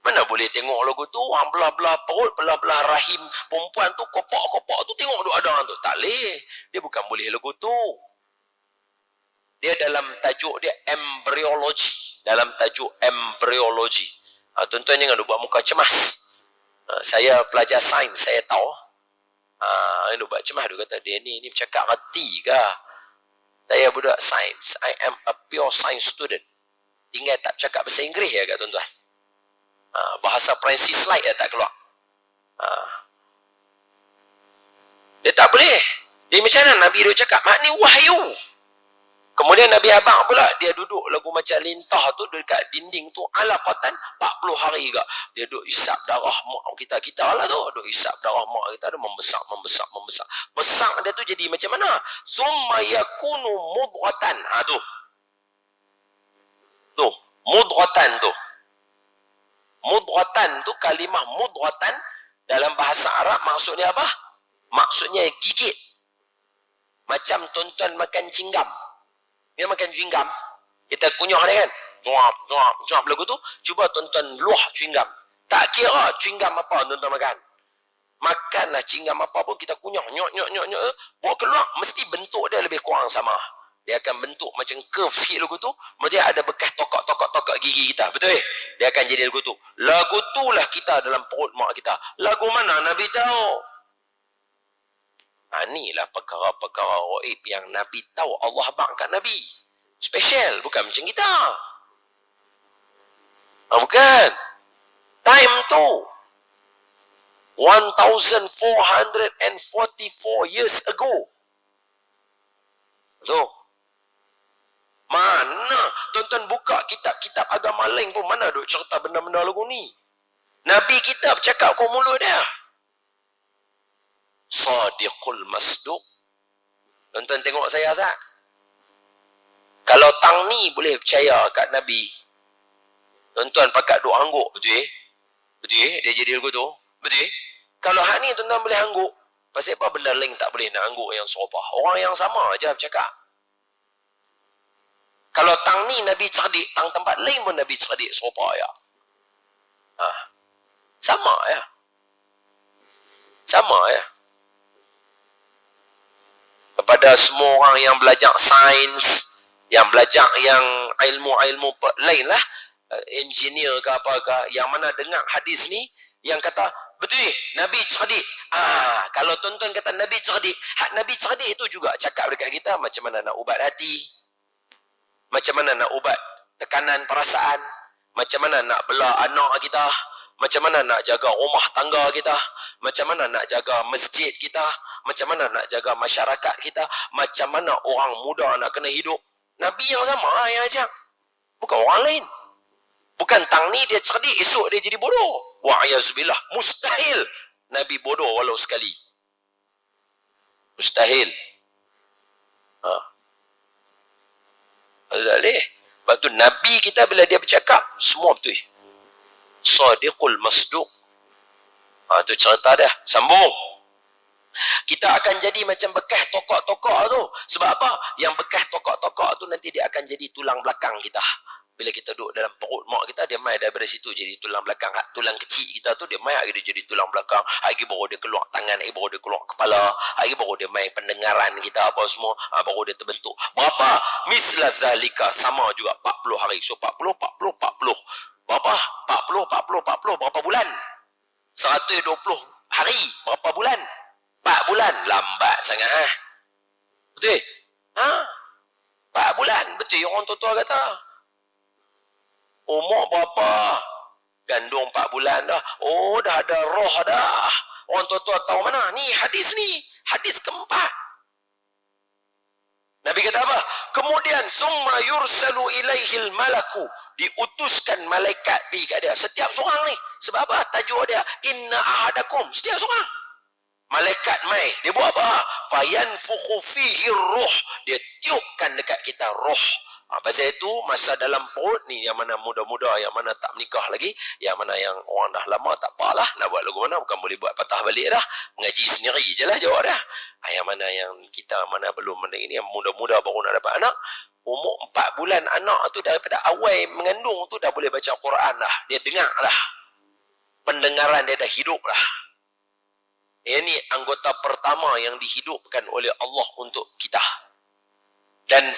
Mana boleh tengok lagu tu, orang belah-belah perut, belah-belah rahim perempuan tu, kopak-kopak tu, tengok duk ada tu. Tak boleh. Dia bukan boleh lagu tu. Dia dalam tajuk dia embryology. Dalam tajuk embryology. Tuan-tuan jangan buat muka cemas. Saya pelajar sains, saya tahu. Dia buat cemas, dia kata, dia ni bercakap reti ke? Saya budak sains. I am a pure science student. Tinggal tak cakap bahasa Inggeris ya ke tuan-tuan? Bahasa Francis Light tak keluar. Dia tak boleh. Dia macam mana Nabi dia cakap? Mak ni wahyu. Kemudian Nabi abang pula, dia duduk lagu macam lintah tu dekat dinding tu, alaqatan 40 hari ke. Dia duduk isap darah mak kita lah tu. Duduk isap darah mak kita, dia membesar. Besar dia tu jadi macam mana? Summa yakunu mudghatan. Tu. Mudghatan tu. Mudghatan tu, kalimah mudghatan dalam bahasa Arab maksudnya apa? Maksudnya gigit. Macam tuan-tuan makan cinggam. Dia makan chewing gum, kita kunyah dia kan, cuap lagu tu, cuba tuan-tuan luah chewing gum. Tak kira chewing gum apa tuan-tuan makan. Makanlah chewing gum apa pun kita kunyah, nyok, buat keluar, mesti bentuk dia lebih kurang sama. Dia akan bentuk macam curve sikit lagu tu, mesti ada bekas tokak gigi kita, betul? Dia akan jadi lagu tu. Lagu tu lah kita dalam perut mak kita. Lagu mana Nabi tahu? Inilah perkara-perkara gaib yang Nabi tahu. Allah abang kat Nabi. Special, bukan macam kita. Bukan. Time tu 1444 years ago. Tu. Mana? Tuan-tuan buka kitab-kitab agama lain pun mana duk cerita benda-benda lagu ni. Nabi kita bercakap kau mulut dia. Sadiqul masduq. Tuan-tuan tengok saya Azhar. Kalau tang ni boleh percaya kat Nabi, tuan-tuan pakat duk angguk, betul? Betul? Dia jadi lagu tu. Betul? Kalau hak ni tuan-tuan boleh angguk, Pasal apa benda lain tak boleh nak angguk yang serupa? Orang yang sama aja bercakap. Kalau tang ni Nabi cerdik, tang tempat lain pun Nabi cerdik serupa ya. Sama ya. Sama ya. Kepada semua orang yang belajar sains, yang belajar yang ilmu-ilmu lain lah, engineer ke apa ke, yang mana dengar hadis ni, yang kata, betul Nabi cerdik. Kalau tuan-tuan kata Nabi cerdik, hak Nabi cerdik itu juga cakap dekat kita macam mana nak ubat hati, macam mana nak ubat tekanan perasaan, macam mana nak bela anak kita, macam mana nak jaga rumah tangga kita, macam mana nak jaga masjid kita, macam mana nak jaga masyarakat kita, macam mana orang muda nak kena hidup. Nabi yang sama yang ajak. Bukan orang lain. Bukan tang ni dia cerdik, esok dia jadi bodoh. Wa'ayazubillah. Mustahil Nabi bodoh walau sekali. Mustahil. Sebab tu Nabi kita bila dia bercakap, semua betul. Sadiqul masduq. Tu cerita dah. Sambung. Kita akan jadi macam bekas tokok-tokok tu. Sebab apa? Yang bekas tokok-tokok tu nanti dia akan jadi tulang belakang kita. Bila kita duduk dalam perut mak kita, dia mai daripada situ jadi tulang belakang. Tulang kecil kita tu, dia mai lagi dia jadi tulang belakang. Lagi baru dia keluar tangan, lagi baru dia keluar kepala. Lagi baru dia mai pendengaran kita apa semua. Baru dia terbentuk. Berapa? Misla zalika. Sama juga 40 hari. So 40, 40, 40. Berapa? 40, 40, 40. Berapa bulan? 120 hari. Berapa bulan? 4 bulan. Lambat sangat. Betul? 4 bulan. Betul orang tua-tua kata. Umur berapa? Gandung 4 bulan dah. Oh, dah ada roh dah. Orang tua-tua tahu mana? Ni hadis ni. Hadis keempat. Nabi kata apa? Kemudian summa yursalu ilaihil malaku. Diutuskan malaikat pergi kat dia. Setiap seorang ni. Sebab apa? Tajuk dia. Inna ahadakum. Setiap seorang. Malaikat mai. Dia buat apa? Fayanfukhu fihi ruh. Dia tiupkan dekat kita roh. Pasal itu, masa dalam perut ni, yang mana muda-muda, yang mana tak menikah lagi, yang mana yang orang dah lama, tak apalah, nak buat lagu mana, bukan boleh buat patah balik dah. Mengaji sendiri je lah jawab dah. Yang mana yang kita, mana belum, mana ini, yang muda-muda baru nak dapat anak, umur 4 bulan anak tu daripada awal mengandung tu dah boleh baca Quran dah. Dia dengar dah. Pendengaran dia dah hidup dah. Ini anggota pertama yang dihidupkan oleh Allah untuk kita. Dan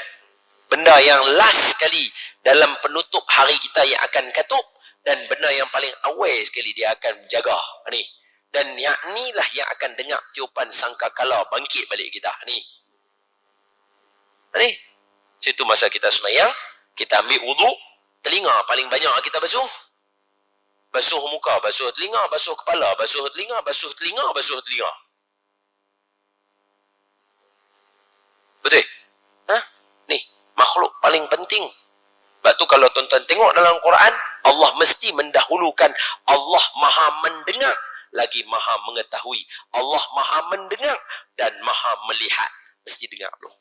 benda yang last sekali dalam penutup hari kita yang akan katup, dan benda yang paling awal sekali dia akan jaga ni. Dan yang inilah yang akan dengar tiupan sangkakala bangkit balik kita ni. Ni. Situ masa kita sembahyang, kita ambil wuduk, telinga paling banyak kita basuh. Basuh muka, basuh telinga, basuh kepala, basuh telinga, basuh telinga, basuh telinga. Betul? Ni, makhluk paling penting. Sebab tu kalau tuan-tuan tengok dalam Quran, Allah mesti mendahulukan Allah Maha mendengar lagi Maha mengetahui. Allah Maha mendengar dan Maha melihat. Mesti dengar dulu.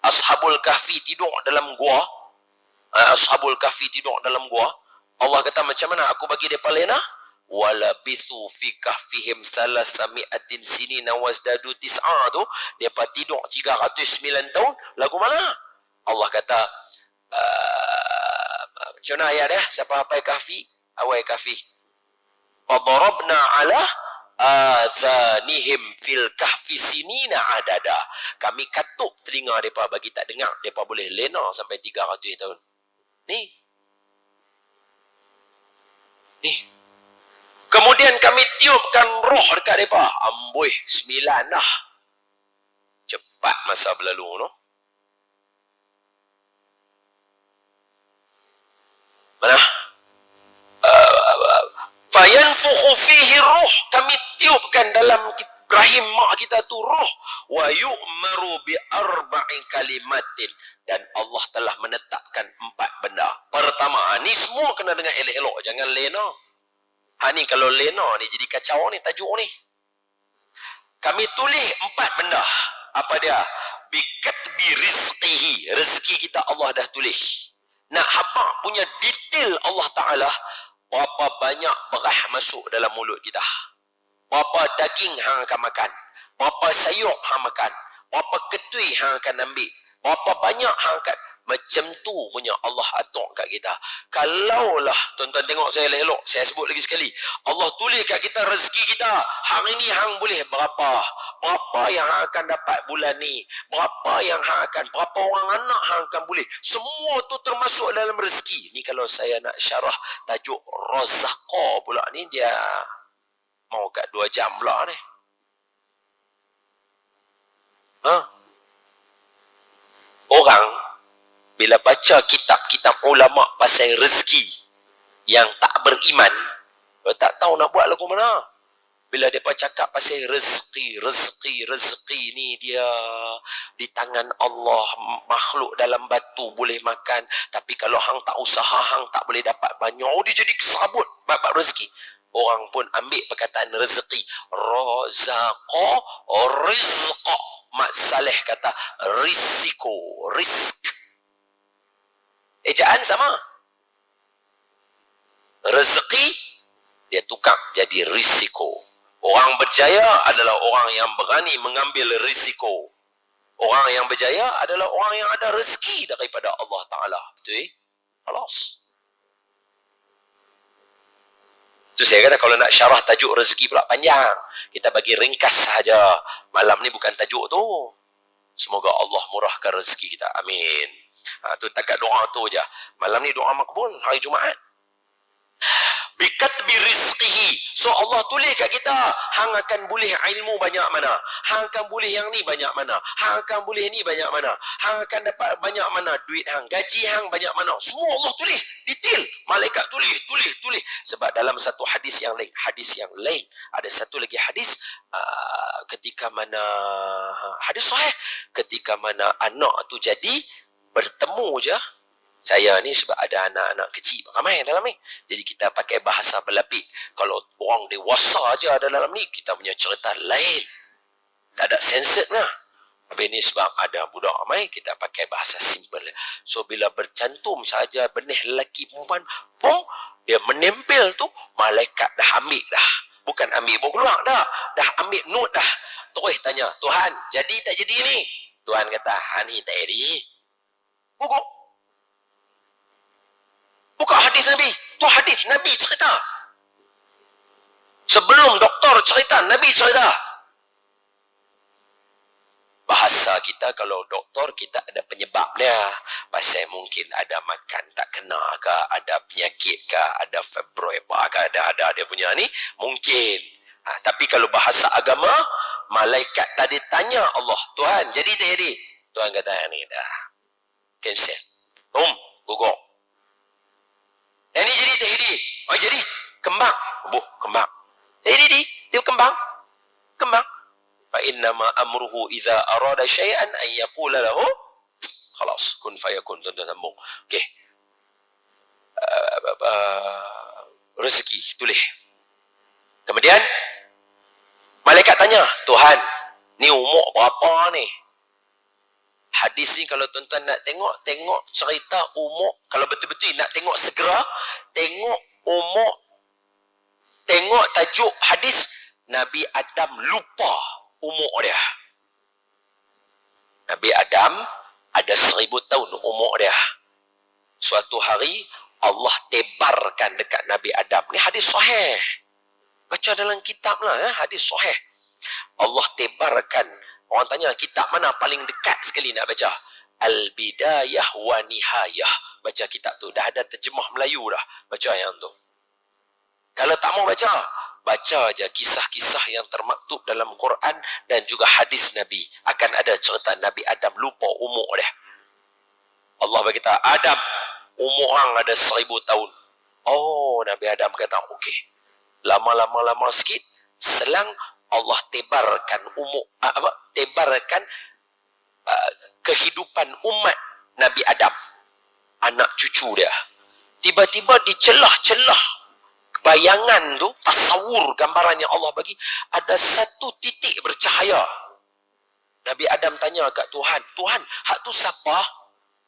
Ashabul Kahfi tidur dalam gua. Ashabul Kahfi tidur dalam gua. Allah kata macam mana aku bagi mereka lena? Walabithu fi kahfihim salasami'atin sinina wazdadu tis'a tu. Mereka tidur 309 tahun. Lagu mana? Allah kata, macam mana ayat dia? Siapa hafal kahfi? Awal kahfi. Fadarabna ala adhanihim fil kahfi sinina adada. Kami katuk telinga mereka bagi tak dengar. Mereka boleh lena sampai 300 tahun. Ni. Kemudian kami tiupkan roh dekat mereka. Amboi, 9 dah. Cepat masa berlalu, no? Mana? Fayanfukhu fihi ruh. Kami tiupkan dalam rahim mak kita tu roh. Wa yu'maru bi arba'i kalimatin. Dan Allah telah menetapkan 4 benda. Pertama, ni semua kena dengan elok-elok. Jangan lena. Ni kalau lena ni jadi kacau ni, tajuk ni. Kami tulis 4 benda. Apa dia? Bikatbi rizqihi. Rezeki kita Allah dah tulis. Nak habaq punya detail Allah Ta'ala, berapa banyak berah masuk dalam mulut kita. Berapa daging hang akan makan? Berapa sayur hang makan? Berapa ketui hang akan ambil? Berapa banyak hang akan? Macam tu punya Allah atur kat kita. Kalaulah tuan-tuan tengok saya elok, saya sebut lagi sekali. Allah tulis kat kita rezeki kita. Hari ni hang boleh berapa? Berapa yang hang akan dapat bulan ni? Berapa yang hang akan? Berapa orang anak hang akan boleh? Semua tu termasuk dalam rezeki. Ni kalau saya nak syarah tajuk Razaqah pula ni, dia mau kat 2 jam pula ni. Orang bila baca kitab-kitab ulama pasal rezeki yang tak beriman, dia tak tahu nak buat lagu mana. Bila mereka cakap pasal rezeki ni dia di tangan Allah, makhluk dalam batu boleh makan, tapi kalau hang tak usaha hang tak boleh dapat banyak. Dia jadi kesabut bab rezeki. Orang pun ambil perkataan rezeki, razaqa, rizqa. Mak Saleh kata risiko, risk. Ejaan sama. Rezeki dia tukar jadi risiko. Orang berjaya adalah orang yang berani mengambil risiko. Orang yang berjaya adalah orang yang ada rezeki daripada Allah Ta'ala. Betul? Halas. Itu saya kata kalau nak syarah tajuk rezeki pula panjang. Kita bagi ringkas saja. Malam ni bukan tajuk tu. Semoga Allah murahkan rezeki kita. Amin. Tu takat doa tu je. Malam ni doa makbul hari Jumaat. Bikatbi rizqihi. So Allah tulis kat kita, hang akan boleh ilmu banyak mana, hang akan boleh yang ni banyak mana, hang akan boleh ni banyak mana, hang akan dapat banyak mana duit hang, gaji hang banyak mana. Semua Allah tulis detail. Malaikat tulis. Sebab dalam satu hadis yang lain ada satu lagi hadis ketika mana hadis sahih, ketika mana anak tu jadi bertemu je. Saya ni sebab ada anak-anak kecil ramai dalam ni, jadi kita pakai bahasa berlapik. Kalau orang dewasa je ada dalam ni, kita punya cerita lain, tak ada censored lah. Tapi ni sebab ada budak ramai, kita pakai bahasa simple. So bila bercantum saja benih lelaki perempuan, dia menempel tu, malaikat dah ambil dah. Bukan ambil bawa keluar dah ambil note dah. Terus tanya, Tuhan jadi tak jadi ni? Tuhan kata, ni tak jadi. Buka hadis Nabi. Tu hadis Nabi cerita. Sebelum doktor cerita, Nabi cerita. Bahasa kita kalau doktor, kita ada penyebab dia. Pasal mungkin ada makan tak kena ke, ada penyakit ke, ada fibroid ke, ada dia punya ni. Mungkin. Tapi kalau bahasa agama, malaikat tadi tanya Allah, Tuhan jadi tak jadi? Tuhan kata, ni dah cancel. Gugur. Yang ni jadi tak jadi? Jadi kembang. Kembang. Tak jadi dia kembang. Fa innama amruhu idza arada syai'an an yaqula lahu khalas kun fayakun. Tuan-tuan sambung. Okey. Rezeki tulis. Kemudian malaikat tanya, Tuhan, ni umur berapa ni? Hadis ni kalau tuan-tuan nak tengok cerita umur, kalau betul-betul nak tengok segera, tengok umur, tengok tajuk hadis, Nabi Adam lupa umur dia. Nabi Adam ada 1000 tahun umur dia. Suatu hari Allah tebarkan dekat Nabi Adam. Ni hadis sahih. Baca dalam kitab lah, hadis sahih. Allah tebarkan. Orang tanya, kitab mana paling dekat sekali nak baca? Al-Bidayah wa Nihayah. Baca kitab tu. Dah ada terjemah Melayu dah. Baca yang tu. Kalau tak mau baca, baca aja kisah-kisah yang termaktub dalam Quran dan juga hadis Nabi. Akan ada cerita Nabi Adam lupa umur dia. Allah berkata, Adam, umur hang ada 1000 tahun. Nabi Adam kata, okey. Lama-lama sikit, selang Allah tebarkan kehidupan umat Nabi Adam, anak cucu dia. Tiba-tiba di celah-celah bayangan tu, tasawur gambaran yang Allah bagi, ada satu titik bercahaya. Nabi Adam tanya kat Tuhan, Tuhan, hak tu siapa?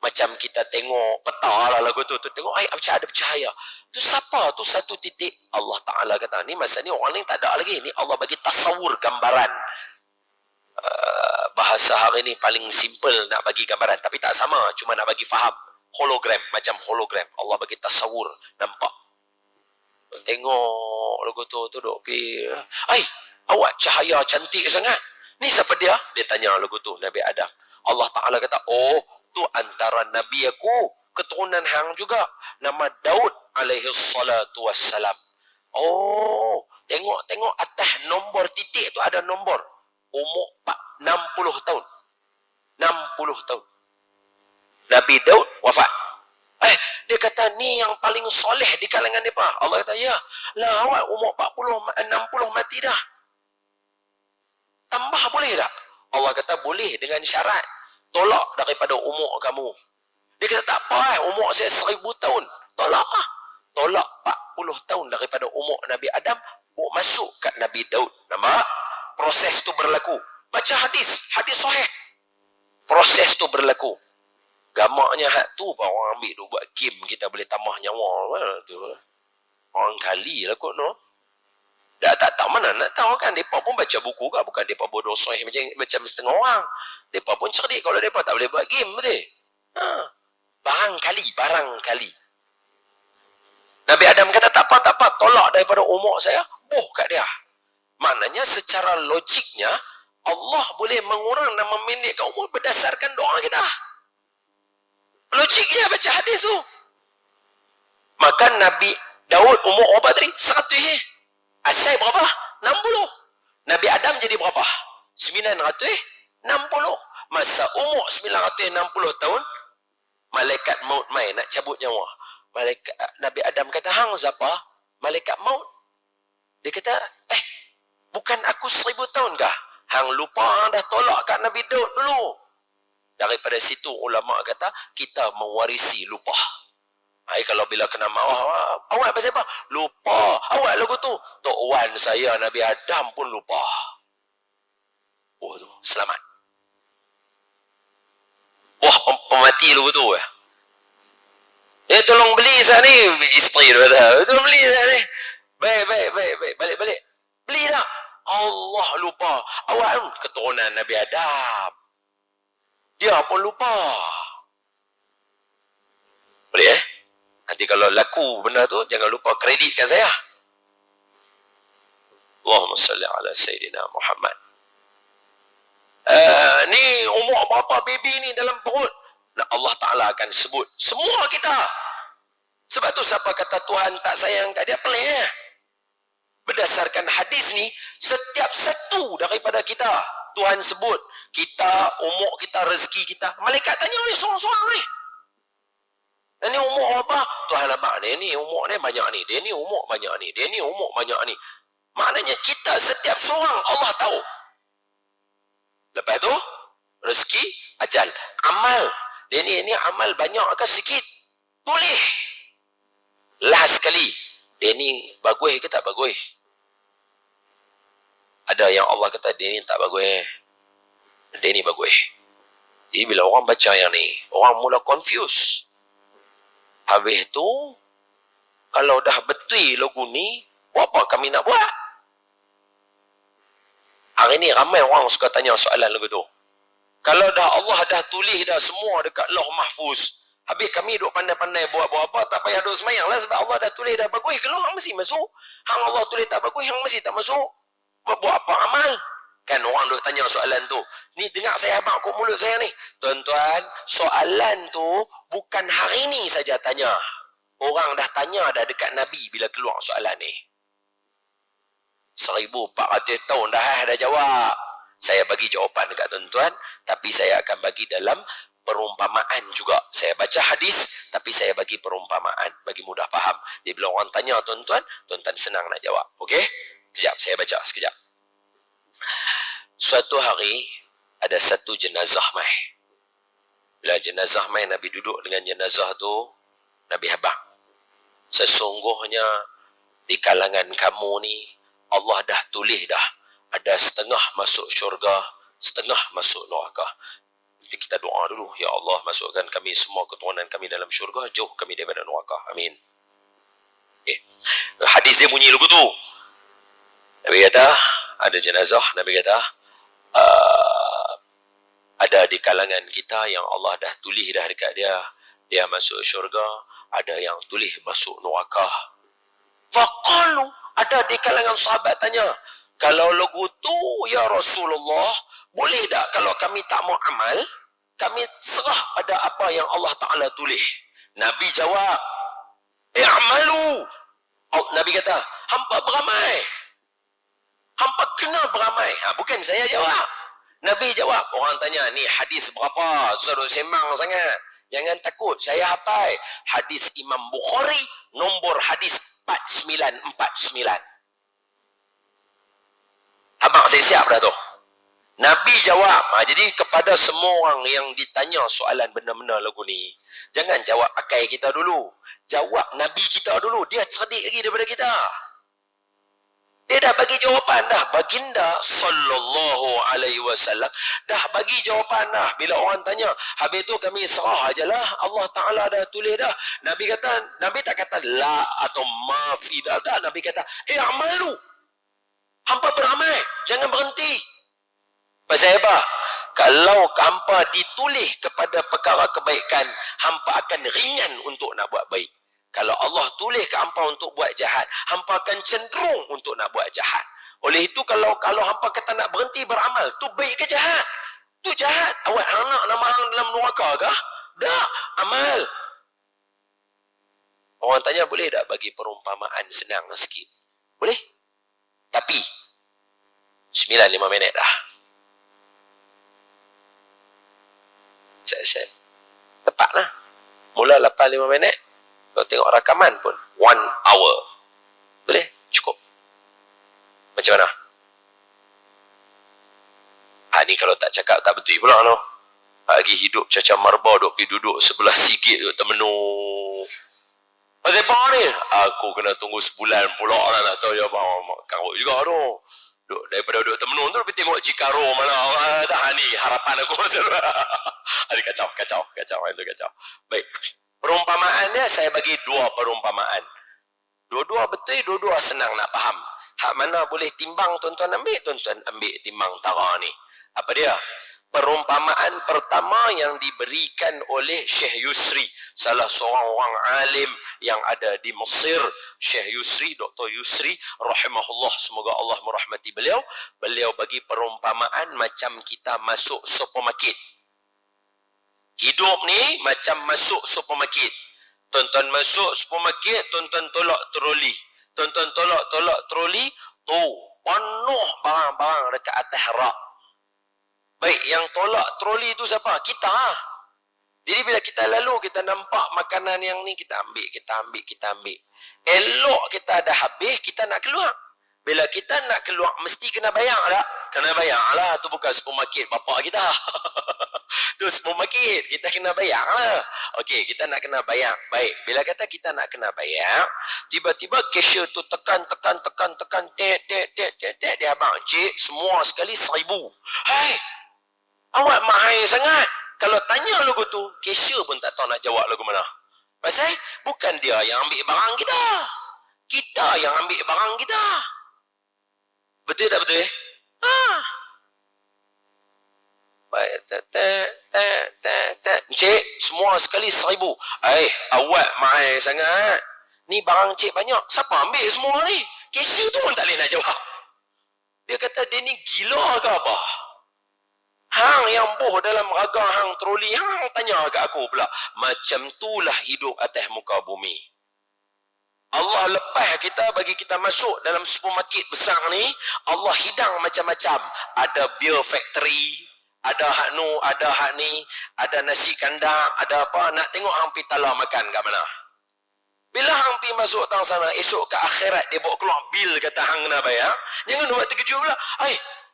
Macam kita tengok peta lah lagu tu tengok macam ada bercahaya. Tu siapa tu satu titik? Allah Ta'ala kata, ni masa ni orang lain tak ada lagi. Ni Allah bagi tasawur, gambaran. Bahasa hari ni paling simple nak bagi gambaran. Tapi tak sama, cuma nak bagi faham. Hologram, macam hologram. Allah bagi tasawur, nampak. Tengok lagu tu duk pi. Awak cahaya cantik sangat. Ni siapa dia? Dia tanya lagu tu, Nabi Adam. Allah Ta'ala kata, tu antara Nabi aku, keturunan hang juga. Nama Daud alaihi salatu wassalam. Tengok atas nombor titik tu ada nombor. Umur 60 tahun. 60 tahun. Nabi Daud wafat. Dia kata, ni yang paling soleh di kalangan mereka. Allah kata, ya. Lah awak umur 60 mati dah. Tambah boleh tak? Allah kata, boleh dengan syarat. Tolak daripada umur kamu. Dia kata, tak apa, umur saya 1000 tahun. Tolak lah. Tolak 40 tahun daripada umur Nabi Adam, masuk kat Nabi Daud. Nampak? Proses tu berlaku. Baca hadis sahih. Proses tu berlaku. Gamaknya hak tu pun orang ambil duk buat game, kita boleh tambah nyawa. Tu orang kali lah kot, no? Dah tak tahu mana nak tahu kan. Mereka pun baca buku kan. Bukan mereka bodoh sahih macam setengah orang. Mereka pun cerdik kalau mereka tak boleh buat game. Betul? Barangkali. Nabi Adam kata, tak apa. Tolak daripada umur saya. Kat dia. Maknanya secara logiknya, Allah boleh mengurang dan memendekkan umur berdasarkan doa kita. Logiknya baca hadis tu. Maka Nabi Daud umur berapa tadi? 100. Asal berapa? 60. Nabi Adam jadi berapa? 960. Masa umur 960 tahun, malaikat maut mai nak cabut nyawa. Nabi Adam kata, hang siapa? Malaikat maut. Dia kata, bukan aku 1000 tahun kah? Hang lupa, hang dah tolak kat Nabi Daud dulu. Daripada situ ulama kata, kita mewarisi lupa. Kalau bila kena marah, awak pasal apa? Lupa. Awak lagu tu. Tok Wan saya, Nabi Adam pun lupa. Tu, selamat. Pemati lagu tu. Tolong beli saya ni. Isteri tu kata, tolong beli saya ni. Baik. Balik. Beli tak? Allah lupa. Awak keturunan Nabi Adam. Dia pun lupa. Boleh Nanti kalau laku benda tu, jangan lupa kreditkan saya. Allahumma salli ala Sayyidina Muhammad. Ni umur berapa baby ni dalam perut? Allah Ta'ala akan sebut semua kita. Sebab tu siapa kata Tuhan tak sayang kat dia, pelik. Berdasarkan hadis ni, setiap satu daripada kita Tuhan sebut. Kita, umur kita, rezeki kita. Malaikat tanya ni seorang-seorang ni. Dan ni umur apa? Tuhan abang ni umur ni banyak ni. Dia ni umur banyak ni. Dia ni umur banyak ni. Maknanya kita setiap seorang Allah tahu. Lepas tu, rezeki, ajal. Amal. Dia ni amal banyak ke sikit? Boleh. Last sekali. Dia ni bagus ke tak bagus? Ada yang Allah kata, dia ni tak bagus. Dia ni bagus. Jadi bila orang baca yang ni, orang mula confuse. Habis tu, kalau dah betul lagu ni, apa kami nak buat? Hari ni ramai orang suka tanya soalan lagu tu. Kalau dah Allah dah tulis dah semua dekat Lauh Mahfuz, habis kami duk pandai-pandai buat apa, tak payah duk semayang lah, sebab Allah dah tulis dah bagus, kalau hang mesti masuk. Hang Allah tulis tak bagus, hang mesti tak masuk. Buat apa amal? Kan orang duk tanya soalan tu. Ni dengar saya abang kok mulut saya ni. Tuan-tuan, soalan tu bukan hari ni saja tanya. Orang dah tanya dah dekat Nabi bila keluar soalan ni. 1400 tahun dah jawab. Saya bagi jawapan dekat tuan-tuan, tapi saya akan bagi dalam perumpamaan juga. Saya baca hadis, tapi saya bagi perumpamaan, bagi mudah faham. Jadi bila orang tanya tuan-tuan, tuan-tuan senang nak jawab. Okey? Sekejap, saya baca sekejap. Suatu hari, ada satu jenazah mai. Bila jenazah mai, Nabi duduk dengan jenazah tu, Nabi habaq. Sesungguhnya, di kalangan kamu ni, Allah dah tulis dah. Ada setengah masuk syurga, setengah masuk neraka. kita doa dulu. Ya Allah, masukkan kami semua keturunan kami dalam syurga, jauh kami daripada neraka. Amin. Okay. Hadis dia bunyi lagu tu. Nabi kata, ada jenazah, Nabi kata, ada di kalangan kita yang Allah dah tulis dah dekat dia, dia masuk syurga, ada yang tulis masuk neraka. Faqalu, ada di kalangan sahabat tanya, kalau lagu tu ya Rasulullah, boleh tak kalau kami tak mau amal, kami serah pada apa yang Allah Ta'ala tulis? Nabi jawab, i'malu. Nabi kata, hampa beramai. Hampa kena beramai. Bukan saya jawab. Nabi jawab. Orang tanya, ni hadis berapa? Suruh semang sangat. Jangan takut, saya hafal. Hadis Imam Bukhari, nombor hadis 4949. Abang saya siap dah tu. Nabi jawab. Jadi kepada semua orang yang ditanya soalan benda-benda lagu ni, jangan jawab pakai kita dulu. Jawab Nabi kita dulu. Dia cerdik lagi daripada kita. Dia dah bagi jawapan dah. Baginda sallallahu alaihi wasallam dah bagi jawapan dah. Bila orang tanya, habis tu kami serah ajalah, Allah Ta'ala dah tulis dah. Nabi kata, Nabi tak kata la atau mafi dah. Nabi kata, amalu. Hampa beramai, jangan berhenti. Pasal apa? Kalau hampa ditulis kepada perkara kebaikan, hampa akan ringan untuk nak buat baik. Kalau Allah tulis ke hampa untuk buat jahat, hampa akan cenderung untuk nak buat jahat. Oleh itu, kalau hampa kata nak berhenti beramal, tu baik ke jahat? Tu jahat. Awak anak nama hang dalam neraka kah? Tak, amal. Orang tanya, boleh tak bagi perumpamaan senang sikit? Boleh? Tapi 9-5 minit dah. Saya tepat lah. Mula 8-5 minit. Kalau tengok rakaman pun 1 hour. Boleh? Cukup. Macam mana? Ni kalau tak cakap tak betul pula no. Lagi hidup caca marba, duk pergi duduk sebelah sigit tu temenu. Pasal apa ni? Aku kena tunggu sebulan pula lah nak tahu ya bang. Karut juga tu. Daripada duduk temenu tu pergi tengok Cikaro mana. Tak ni harapan aku masa tu. Kacau. Itu kacau. Baik. Perumpamaannya saya bagi 2 perumpamaan. Dua-dua betul, dua-dua senang nak faham. Hak mana boleh timbang tuan-tuan ambil timbang tara ni. Apa dia? Perumpamaan pertama yang diberikan oleh Syekh Yusri, salah seorang orang alim yang ada di Mesir. Syekh Yusri, Dr. Yusri rahimahullah, semoga Allah merahmati beliau. Beliau bagi perumpamaan macam kita masuk supermarket. Hidup ni macam masuk supermarket. Tuan-tuan masuk supermarket, tuan-tuan tolak troli. Tuan-tuan tolak troli, tu penuh barang-barang dekat atas rak. Baik, yang tolak troli tu siapa? Kita. Jadi bila kita lalu, kita nampak makanan yang ni, kita ambil. Elok kita dah habis, kita nak keluar. Bila kita nak keluar, mesti kena bayar tak? Kena bayar lah. Tu bukan supermarket bapak kita. Tu supermarket, kita kena bayar lah. Okey, kita nak kena bayar. Baik, bila kata kita nak kena bayar, tiba-tiba cashier tu tekan, tek, dia abang, cik, semua sekali 1,000. Hai, awak mahal sangat. Kalau tanya lagu tu, cashier pun tak tahu nak jawab lagu mana. Pasal, bukan dia yang ambil barang kita. Kita yang ambil barang kita. Betul tak betul? Cik, semua sekali 1,000. Awak mahal sangat. Ni barang cik banyak. Siapa ambil semua ni? Cashier tu pun tak boleh nak jawab. Dia kata, dia ni gila ke apa? Hang yang boh dalam raga hang troli, hang tanya kat aku pula. Macam itulah hidup atas muka bumi. Allah lepas kita, bagi kita masuk dalam supermarket besar ni, Allah hidang macam-macam. Ada beer factory, ada hak nu, ada hak ni, ada nasi kandang, ada apa. Nak tengok hang pergi tala makan kat mana. Bila hang pergi masuk tang sana, esok ke akhirat dia bawa keluar bil kata hang kena bayar. Jangan buat terkejut pula.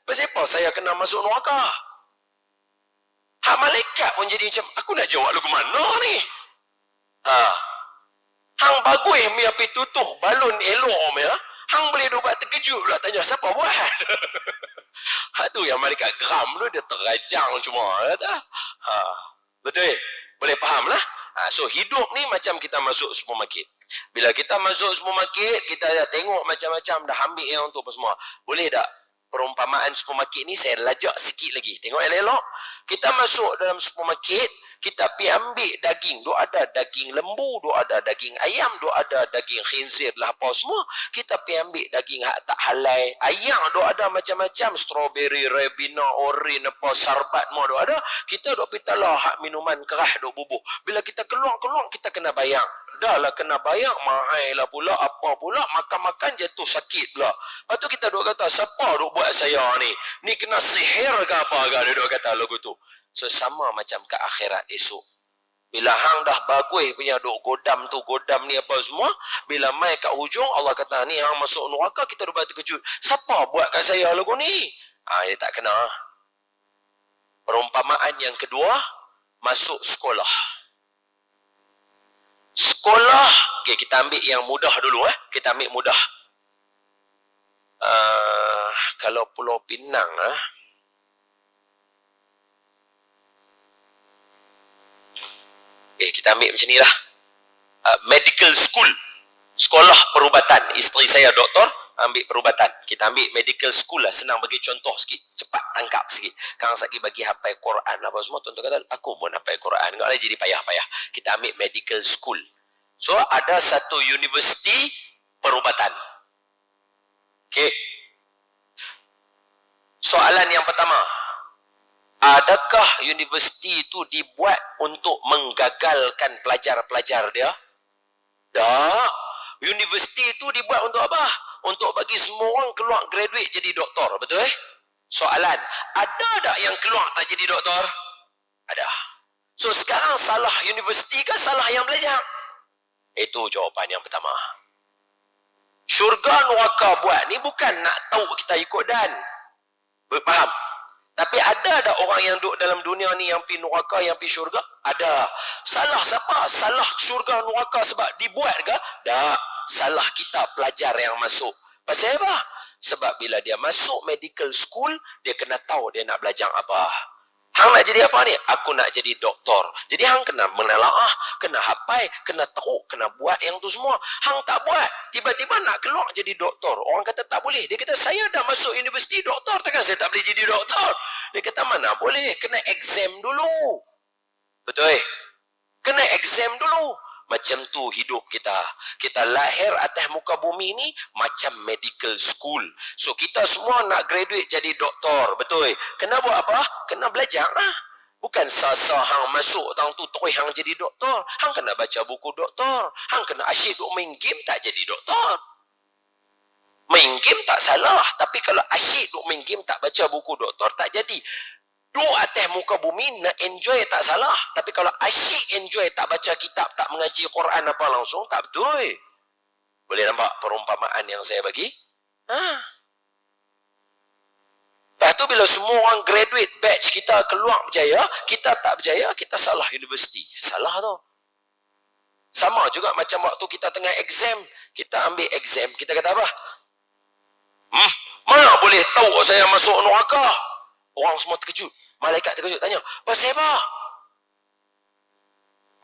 Pasal apa saya kena masuk neraka? Hak malaikat pun jadi macam, aku nak jawab lagu mana ni? Hang bagus mi api tutuh balon elok ya. Hang boleh buat terkejut pula tanya siapa buat. Tu yang malaikat geram tu, dia terajang cuma. Betul? Boleh faham lah? So hidup ni macam kita masuk supermarket. Bila kita masuk supermarket, kita dah tengok macam-macam, dah ambil yang untuk apa semua. Boleh tak? Perumpamaan supermarket ni saya lajak sikit lagi. Tengok elok-elok. Kita masuk dalam supermarket, kita pergi ambil daging. Duk ada daging lembu, duk ada daging ayam, duk ada daging khinzir lah apa semua. Kita pergi ambil daging tak halal. Ayam duk ada macam-macam. Strawberry, Ribena, orange, apa, sarbat semua duk ada. Kita duk pergi talah hak minuman kerah duk bubuh. Bila kita keluar, kita kena bayar. Dah lah kena bayar, mahal lah pula, apa pula, makan-makan jatuh sakit pula. Lepas tu kita duk kata, siapa duk buat saya ni? Ni kena sihir ke apa ke? Dia duk kata lagu tu. So sama macam ke akhirat esok. Bila hang dah bagus punya duk godam tu, godam ni apa semua, bila mai kat hujung, Allah kata, ni hang masuk neraka, kita duk buat terkejut. Siapa buat kat saya lagu ni? Dia tak kena. Perumpamaan yang kedua, masuk sekolah. Sekolah, okay, kita ambil yang mudah dulu. Kita ambil mudah. Kalau Pulau Pinang, kita ambil macam ni lah. Medical school. Sekolah perubatan. Isteri saya doktor, ambil perubatan. Kita ambil medical school lah. Senang bagi contoh sikit. Cepat tangkap sikit. Kang Saki bagi hafal Quran apa semua. Tuan-tuan kata, aku pun hafal Quran. Enggak lah jadi payah-payah. Kita ambil medical school. So, ada satu universiti perubatan. Okey. Soalan yang pertama. Adakah universiti itu dibuat untuk menggagalkan pelajar-pelajar dia? Tak. Universiti itu dibuat untuk apa? Untuk bagi semua orang keluar graduate jadi doktor. Betul? Soalan. Ada tak yang keluar tak jadi doktor? Ada. So, sekarang salah universiti ke salah yang belajar? Itu jawapan yang pertama. Syurga neraka buat ni bukan nak tahu kita ikut dan. Faham? Tapi ada orang yang duduk dalam dunia ni yang pergi neraka, yang pergi syurga? Ada. Salah siapa? Salah syurga neraka sebab dibuat ke? Tak. Salah kita pelajar yang masuk. Pasal apa? Sebab bila dia masuk medical school, dia kena tahu dia nak belajar apa. Hang nak jadi apa ni? Aku nak jadi doktor. Jadi hang kena menelaah, kena hafal, kena teruk, kena buat yang tu semua. Hang tak buat, tiba-tiba nak keluar jadi doktor. Orang kata tak boleh. Dia kata saya dah masuk universiti doktor, takkan saya tak boleh jadi doktor? Dia kata mana boleh, kena exam dulu. Betul? Kena exam dulu. Macam tu hidup kita. Kita lahir atas muka bumi ni macam medical school. So kita semua nak graduate jadi doktor. Betul? Kena buat apa? Kena belajar lah. Bukan sasa hang masuk tang tu terus hang jadi doktor. Hang kena baca buku doktor. Hang kena asyik duk main game tak jadi doktor. Main game tak salah. Tapi kalau asyik duk main game tak baca buku doktor tak jadi. Duk atas muka bumi nak enjoy tak salah. Tapi kalau asyik enjoy tak baca kitab, tak mengaji Quran apa langsung, tak betul. Boleh nampak perumpamaan yang saya bagi? Lepas tu bila semua orang graduate batch kita keluar berjaya, kita tak berjaya, kita salah universiti. Salah tu. Sama juga macam waktu kita tengah exam. Kita ambil exam, kita kata apa? Mana boleh tahu saya masuk neraka? Orang semua terkejut. Malaikat terkejut tanya, pasal apa?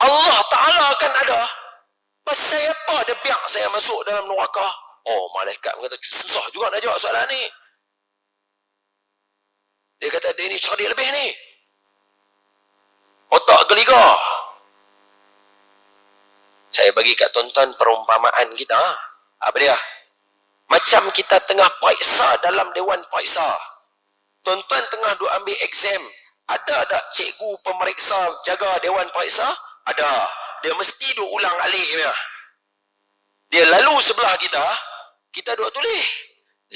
Allah Ta'ala akan ada. Pasal apa dia biar saya masuk dalam neraka? Oh, malaikat kata, susah juga nak jawab soalan ni. Dia kata, dia ni cerdik lebih ni. Otak geliga. Saya bagi kat tuan-tuan perumpamaan kita. Apa dia? Macam kita tengah periksa dalam dewan periksa. Tuan-tuan tengah duk ambil exam. Ada tak cikgu pemeriksa jaga dewan periksa? Ada. Dia mesti duk ulang alik dia. Dia lalu sebelah kita. Kita duk tulis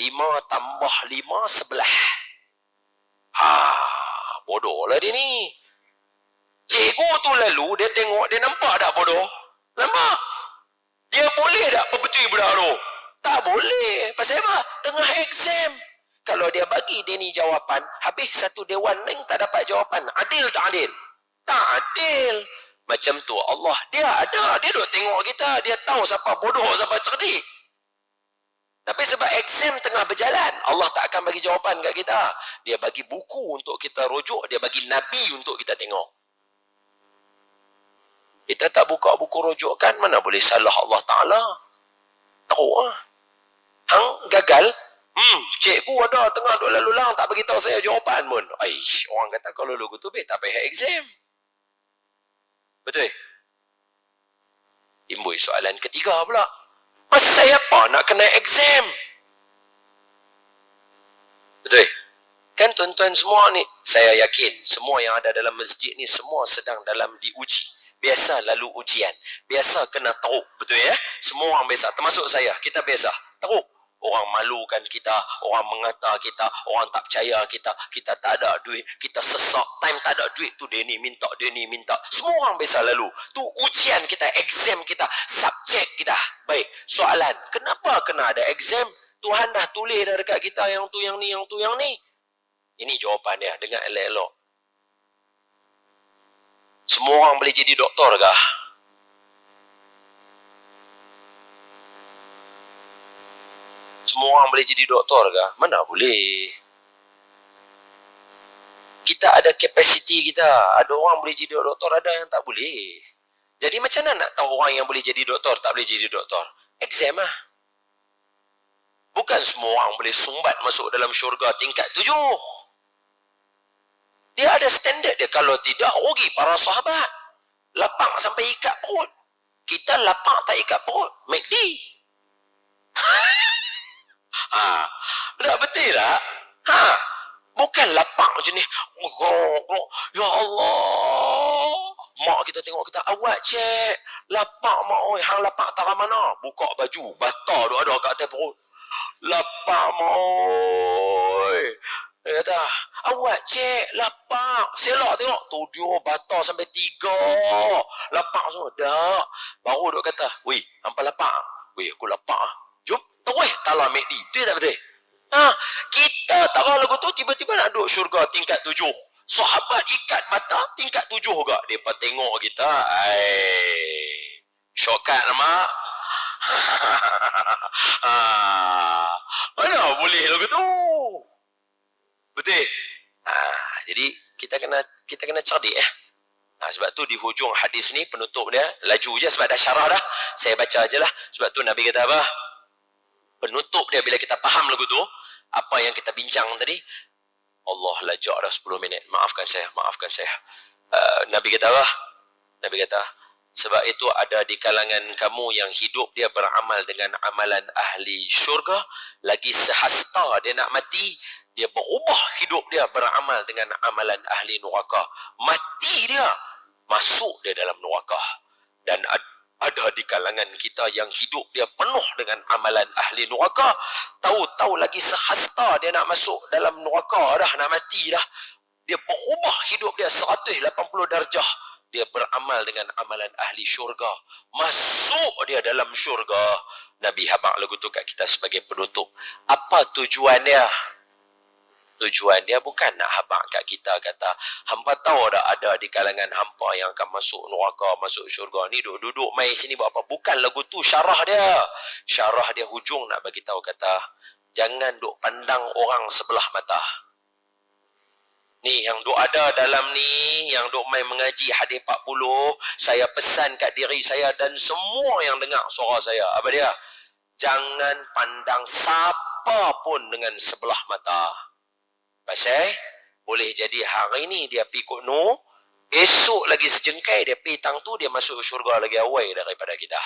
5 tambah 5 11. Bodoh lah dia ni. Cikgu tu lalu, dia tengok, dia nampak tak bodoh? Nampak? Dia boleh tak perbetul budak tu? Tak boleh. Pasal apa? Tengah exam. Kalau dia bagi dia ni jawapan, habis satu dewan lain tak dapat jawapan. Adil tak adil? Tak adil. Macam tu Allah, dia ada. Dia duk tengok kita. Dia tahu siapa bodoh, siapa cerdik. Tapi sebab exam tengah berjalan, Allah tak akan bagi jawapan kat kita. Dia bagi buku untuk kita rujuk, dia bagi Nabi untuk kita tengok. Kita tak buka buku rujukan, mana boleh salah Allah Ta'ala. Teruk lah. Hang gagal, cikgu ada tengah duk lalu lang, tak bagi tahu saya jawapan pun. Aish, orang kata kalau logo tu tak payah exam. Betul? Timbul soalan ketiga pula. Masa apa nak kena exam? Betul? Kan tuan-tuan semua ni, saya yakin semua yang ada dalam masjid ni semua sedang dalam diuji. Biasa lalu ujian. Biasa kena teruk. Betul ya? Semua orang biasa. Termasuk saya. Kita biasa. Teruk. Orang malukan kita, orang mengata kita, orang tak percaya kita, kita tak ada duit, kita sesak, time tak ada duit tu dia ni minta, semua orang biasa lalu. Tu ujian kita, exam kita, subjek kita. Baik, soalan, kenapa kena ada exam? Tuhan dah tulis dah dekat kita yang tu, yang ni, yang tu, yang ni. Ini jawapan dia, dengan elok-elok. Semua orang boleh jadi doktor kah? Semua orang boleh jadi doktor kah? Mana boleh. Kita ada kapasiti kita. Ada orang boleh jadi doktor, ada yang tak boleh. Jadi macam mana nak tahu orang yang boleh jadi doktor, tak boleh jadi doktor? Exam lah. Bukan semua orang boleh sumbat masuk dalam syurga tingkat 7. Dia ada standard dia. Kalau tidak, rugi para sahabat. Lapak sampai ikat perut. Kita lapak tak ikat perut. McD. Tak betul tak? Bukan lapak macam ni. Ya Allah. Mak kita tengok kita, awak cik, lapak mak oi, hang lapak tarah mana? Buka baju, bata tu ada kat atas perut. Lapak mak oi. Dia kata, awak cik, lapak. Selak tengok, 7 bata sampai 3. Lapak semua. Tak. Baru duk kata, weh, hampa lapak. Weh, aku lapak ah. Jom, terus talah McD. Betul tak betul? Kita taruh lagu tu, tiba-tiba nak duduk syurga tingkat 7. Sahabat ikat mata tingkat 7 juga. Mereka tengok kita. Shortcut nama. Mana boleh lagu tu? Betul? Jadi kita kena cerdik sebab tu di hujung hadis ni penutup dia laju je sebab dah syarah dah. Saya baca aje lah. Sebab tu Nabi kata apa? Penutup dia bila kita faham lagu tu, apa yang kita bincang tadi, Allah lajak dah 10 minit. Maafkan saya. Nabi kata apa? Nabi kata, sebab itu ada di kalangan kamu yang hidup dia beramal dengan amalan ahli syurga, lagi sehasta dia nak mati, dia berubah hidup dia beramal dengan amalan ahli neraka. Mati dia, masuk dia dalam neraka. Dan ada di kalangan kita yang hidup dia penuh dengan amalan ahli neraka. Tahu-tahu lagi sehasta dia nak masuk dalam neraka dah, nak mati dah. Dia berubah hidup dia 180 darjah. Dia beramal dengan amalan ahli syurga. Masuk dia dalam syurga. Nabi habaq lagu tu kat kita sebagai penutup. Apa tujuan dia? Tujuan dia bukan nak habaq kat kita kata, hampa tahu dah ada di kalangan hampa yang akan masuk neraka, masuk syurga ni, duduk mai sini buat apa? Bukan lagu tu syarah dia. Syarah dia hujung nak bagi tahu kata, jangan duk pandang orang sebelah mata. Ni yang duk ada dalam ni, yang duk mai mengaji hadis 40, saya pesan kat diri saya dan semua yang dengar suara saya. Apa dia? Jangan pandang siapa pun dengan sebelah mata. Pasal boleh jadi hari ni dia pergi kot Nur, esok lagi sejengkai dia pergi tang tu, dia masuk syurga lagi awal daripada kita.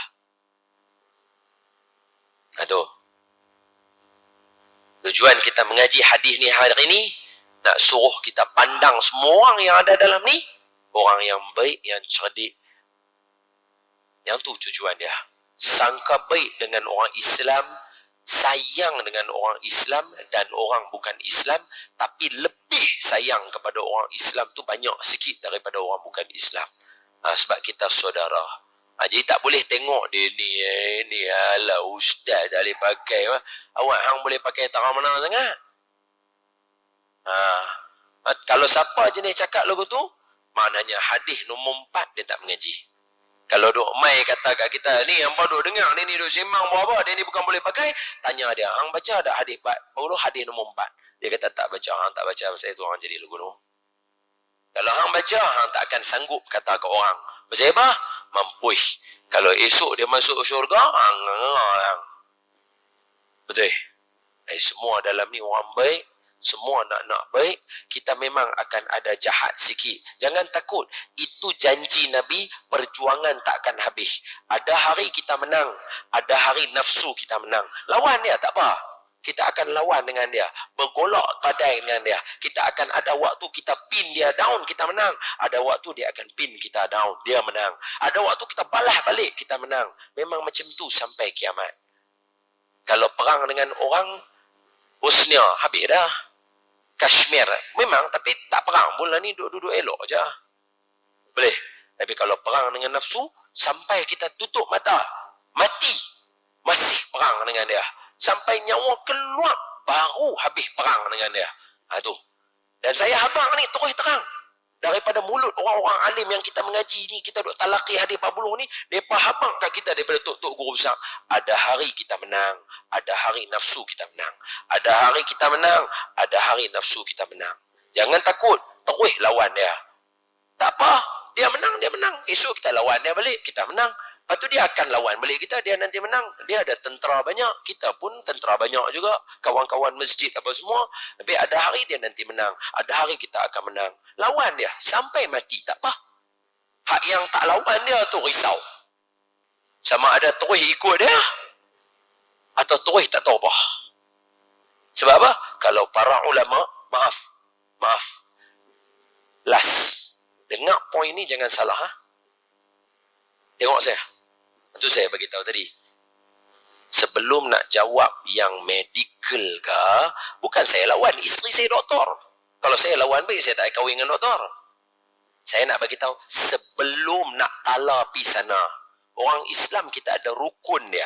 Tu. Tujuan kita mengaji hadis ni hari ni, nak suruh kita pandang semua orang yang ada dalam ni, orang yang baik, yang cerdik. Yang tu tujuan dia. Sangka baik dengan orang Islam, sayang dengan orang Islam dan orang bukan Islam, tapi lebih sayang kepada orang Islam tu banyak sikit daripada orang bukan Islam. Sebab kita saudara. Jadi tak boleh tengok dia ni alah ustaz tak boleh pakai. Awak hang boleh pakai tarah mana sangat? Kalau siapa jenis cakap lagu tu, maknanya hadis nombor 4 dia tak mengaji. Kalau duk mai kata kat kita, ni hangpa duk dengar ni duk sembang apa, dia ni bukan boleh pakai, tanya dia, hang baca tak hadis 40, hadis nombor 4? Dia kata tak baca, hang tak baca, pasal itu hang jadi lugu. Kalau hang baca, hang tak akan sanggup kata ke orang. Pasal apa? Mampuih. Kalau esok dia masuk syurga, hang. Betul? Semua dalam ni orang baik, semua nak baik, kita memang akan ada jahat sikit. Jangan takut, itu janji Nabi, perjuangan tak akan habis. Ada hari kita menang, ada hari nafsu kita menang. Lawan dia tak apa. Kita akan lawan dengan dia, bergolak kadai dengan dia. Kita akan ada waktu kita pin dia down, kita menang. Ada waktu dia akan pin kita down, dia menang. Ada waktu kita balas balik, kita menang. Memang macam tu sampai kiamat. Kalau perang dengan orang Bosnia, habis dah. Kashmir, memang, tapi tak perang pun lah ni, duduk elok je. Boleh. Tapi kalau perang dengan nafsu, sampai kita tutup mata, mati, masih perang dengan dia. Sampai nyawa keluar, baru habis perang dengan dia. Tu. Dan saya habang ni, terus terang. Daripada mulut orang-orang alim yang kita mengaji ni, kita duk talaqi hadis 40 ni, mereka habang kat kita daripada tok-tok guru besar. Ada hari kita menang, ada hari nafsu kita menang. Ada hari kita menang, ada hari nafsu kita menang. Jangan takut, terus lawan dia. Tak apa, dia menang. Esok kita lawan dia balik, kita menang. Lepas tu dia akan lawan balik kita, dia nanti menang. Dia ada tentera banyak, kita pun tentera banyak juga. Kawan-kawan masjid apa semua. Tapi ada hari dia nanti menang. Ada hari kita akan menang. Lawan dia, sampai mati, tak apa. Hak yang tak lawan dia tu risau. Sama ada terus ikut dia, atau terus tak tahu apa. Sebab apa? Kalau para ulama, maaf. Last. Dengar poin ni jangan salah. Tengok saya. Itu saya bagi tahu tadi. Sebelum nak jawab yang medical ke, bukan saya lawan, isteri saya doktor. Kalau saya lawan baik, saya tak kahwin dengan doktor. Saya nak bagi tahu, sebelum nak tala pi sana, orang Islam kita ada rukun dia.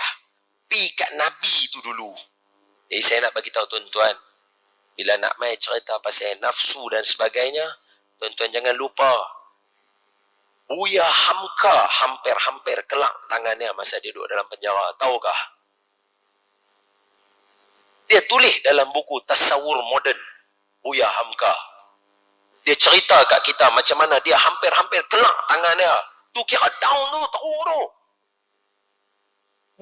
Pi kat Nabi tu dulu. Jadi saya nak bagi tahu tuan-tuan, bila nak mai cerita pasal nafsu dan sebagainya, tuan-tuan jangan lupa, Buya Hamka hampir-hampir kelak tangannya masa dia duduk dalam penjara. Tahukah? Dia tulis dalam buku Tasawur Moden, Buya Hamka. Dia cerita kat kita macam mana dia hampir-hampir kelak tangannya. Tu kira down tu, teruk tu.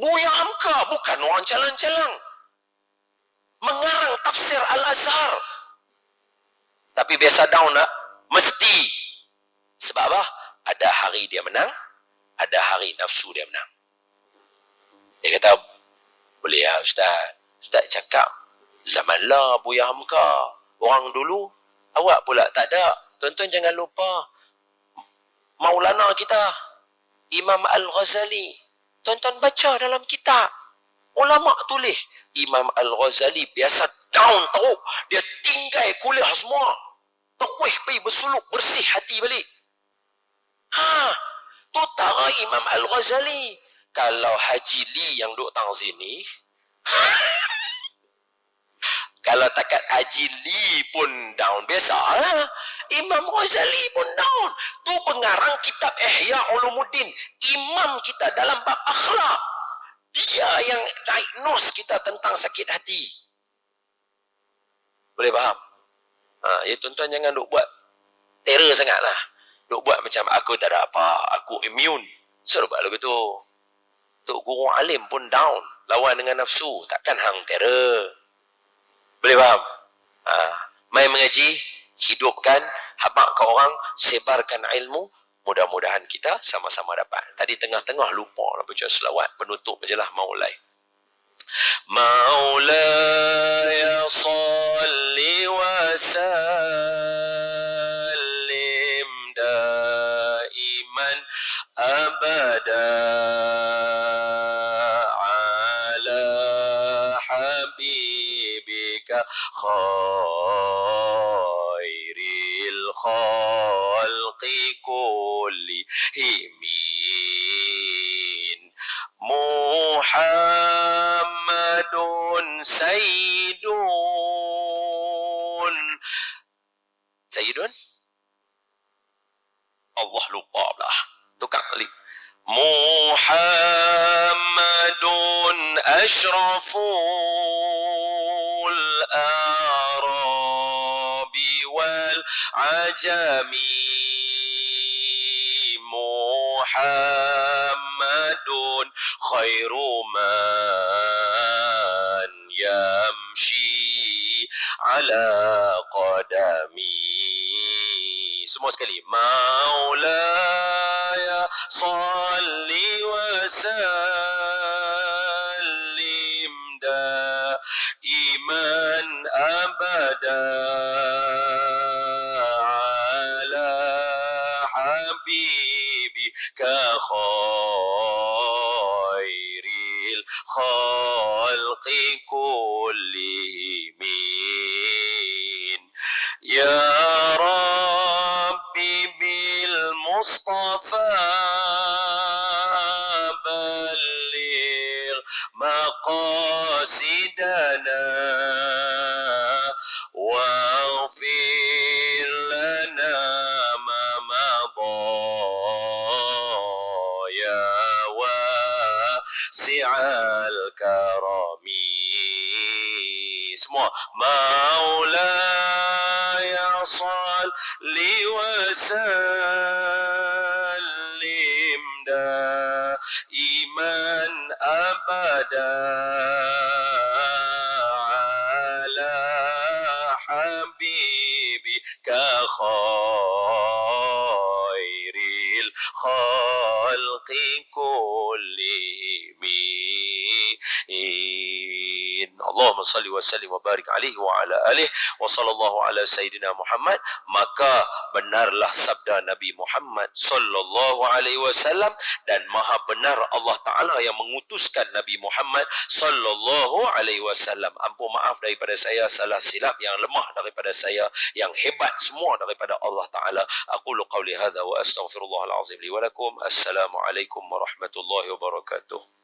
Buya Hamka bukan orang calang-calang. Mengarang tafsir Al-Azhar. Tapi biasa down tak? Mesti. Sebab apa? Ada hari dia menang, ada hari nafsu dia menang. Dia kata, boleh ya Ustaz. Ustaz cakap, zaman lah Buya Hamka. Orang dulu, awak pula tak ada. Tuan-tuan jangan lupa, Maulana kita, Imam Al-Ghazali. Tuan-tuan baca dalam kitab. Ulama tulis, Imam Al-Ghazali biasa down teruk. Dia tinggal kuliah semua. Terus pergi bersuluk, bersih hati balik. Tu tara Imam Al-Ghazali. Kalau Haji Li yang duk tang sini, kalau takat Haji Li pun down, biasa Imam Ghazali pun down. Tu pengarang kitab Ihya Ulumuddin, imam kita dalam bab akhlak. Dia yang diagnose kita tentang sakit hati. Boleh faham? Ya tuan-tuan jangan duk buat terror sangatlah. Duk buat macam aku tak ada apa, aku immune. Sebab lagu tu. Tok guru alim pun down, lawan dengan nafsu, takkan hang terror. Boleh faham? Mai mengaji, hidupkan, habaq ke orang, sebarkan ilmu, mudah-mudahan kita sama-sama dapat. Tadi tengah-tengah lupa nak baca selawat, penutup je lah maulai. Maulaya salli wa sallim daiman abada ala habibika khairil khalqi kullihim Muhammadun Sayyidun Allah lupa lah tukang alif. أشرف الأعراب والعجم محمد خير من يمشي على قدمي. Semua sekali. Maulaya salli wa sallim daiman abada ala habibika khairil khalqi kullihim. Ya المصطفى بلغ مقاصدنا واغفر لنا ما مضى يا واسع الكرم. Semua. Maulaya salli wa sallim daiman abada ala habibika khairil khalqi kullihim. Allahumma salli wa sallim wa barik alaihi wa ala alihi wa sallallahu ala sayyidina Muhammad. Maka benarlah sabda Nabi Muhammad sallallahu alaihi wasallam, dan maha benar Allah Ta'ala yang mengutuskan Nabi Muhammad sallallahu alaihi wasallam. Ampun maaf daripada saya, salah silap yang lemah daripada saya, yang hebat semua daripada Allah Ta'ala. Aqulu qawli hadha wa astaghfirullahal azim li wa lakum. Assalamualaikum warahmatullahi wabarakatuh.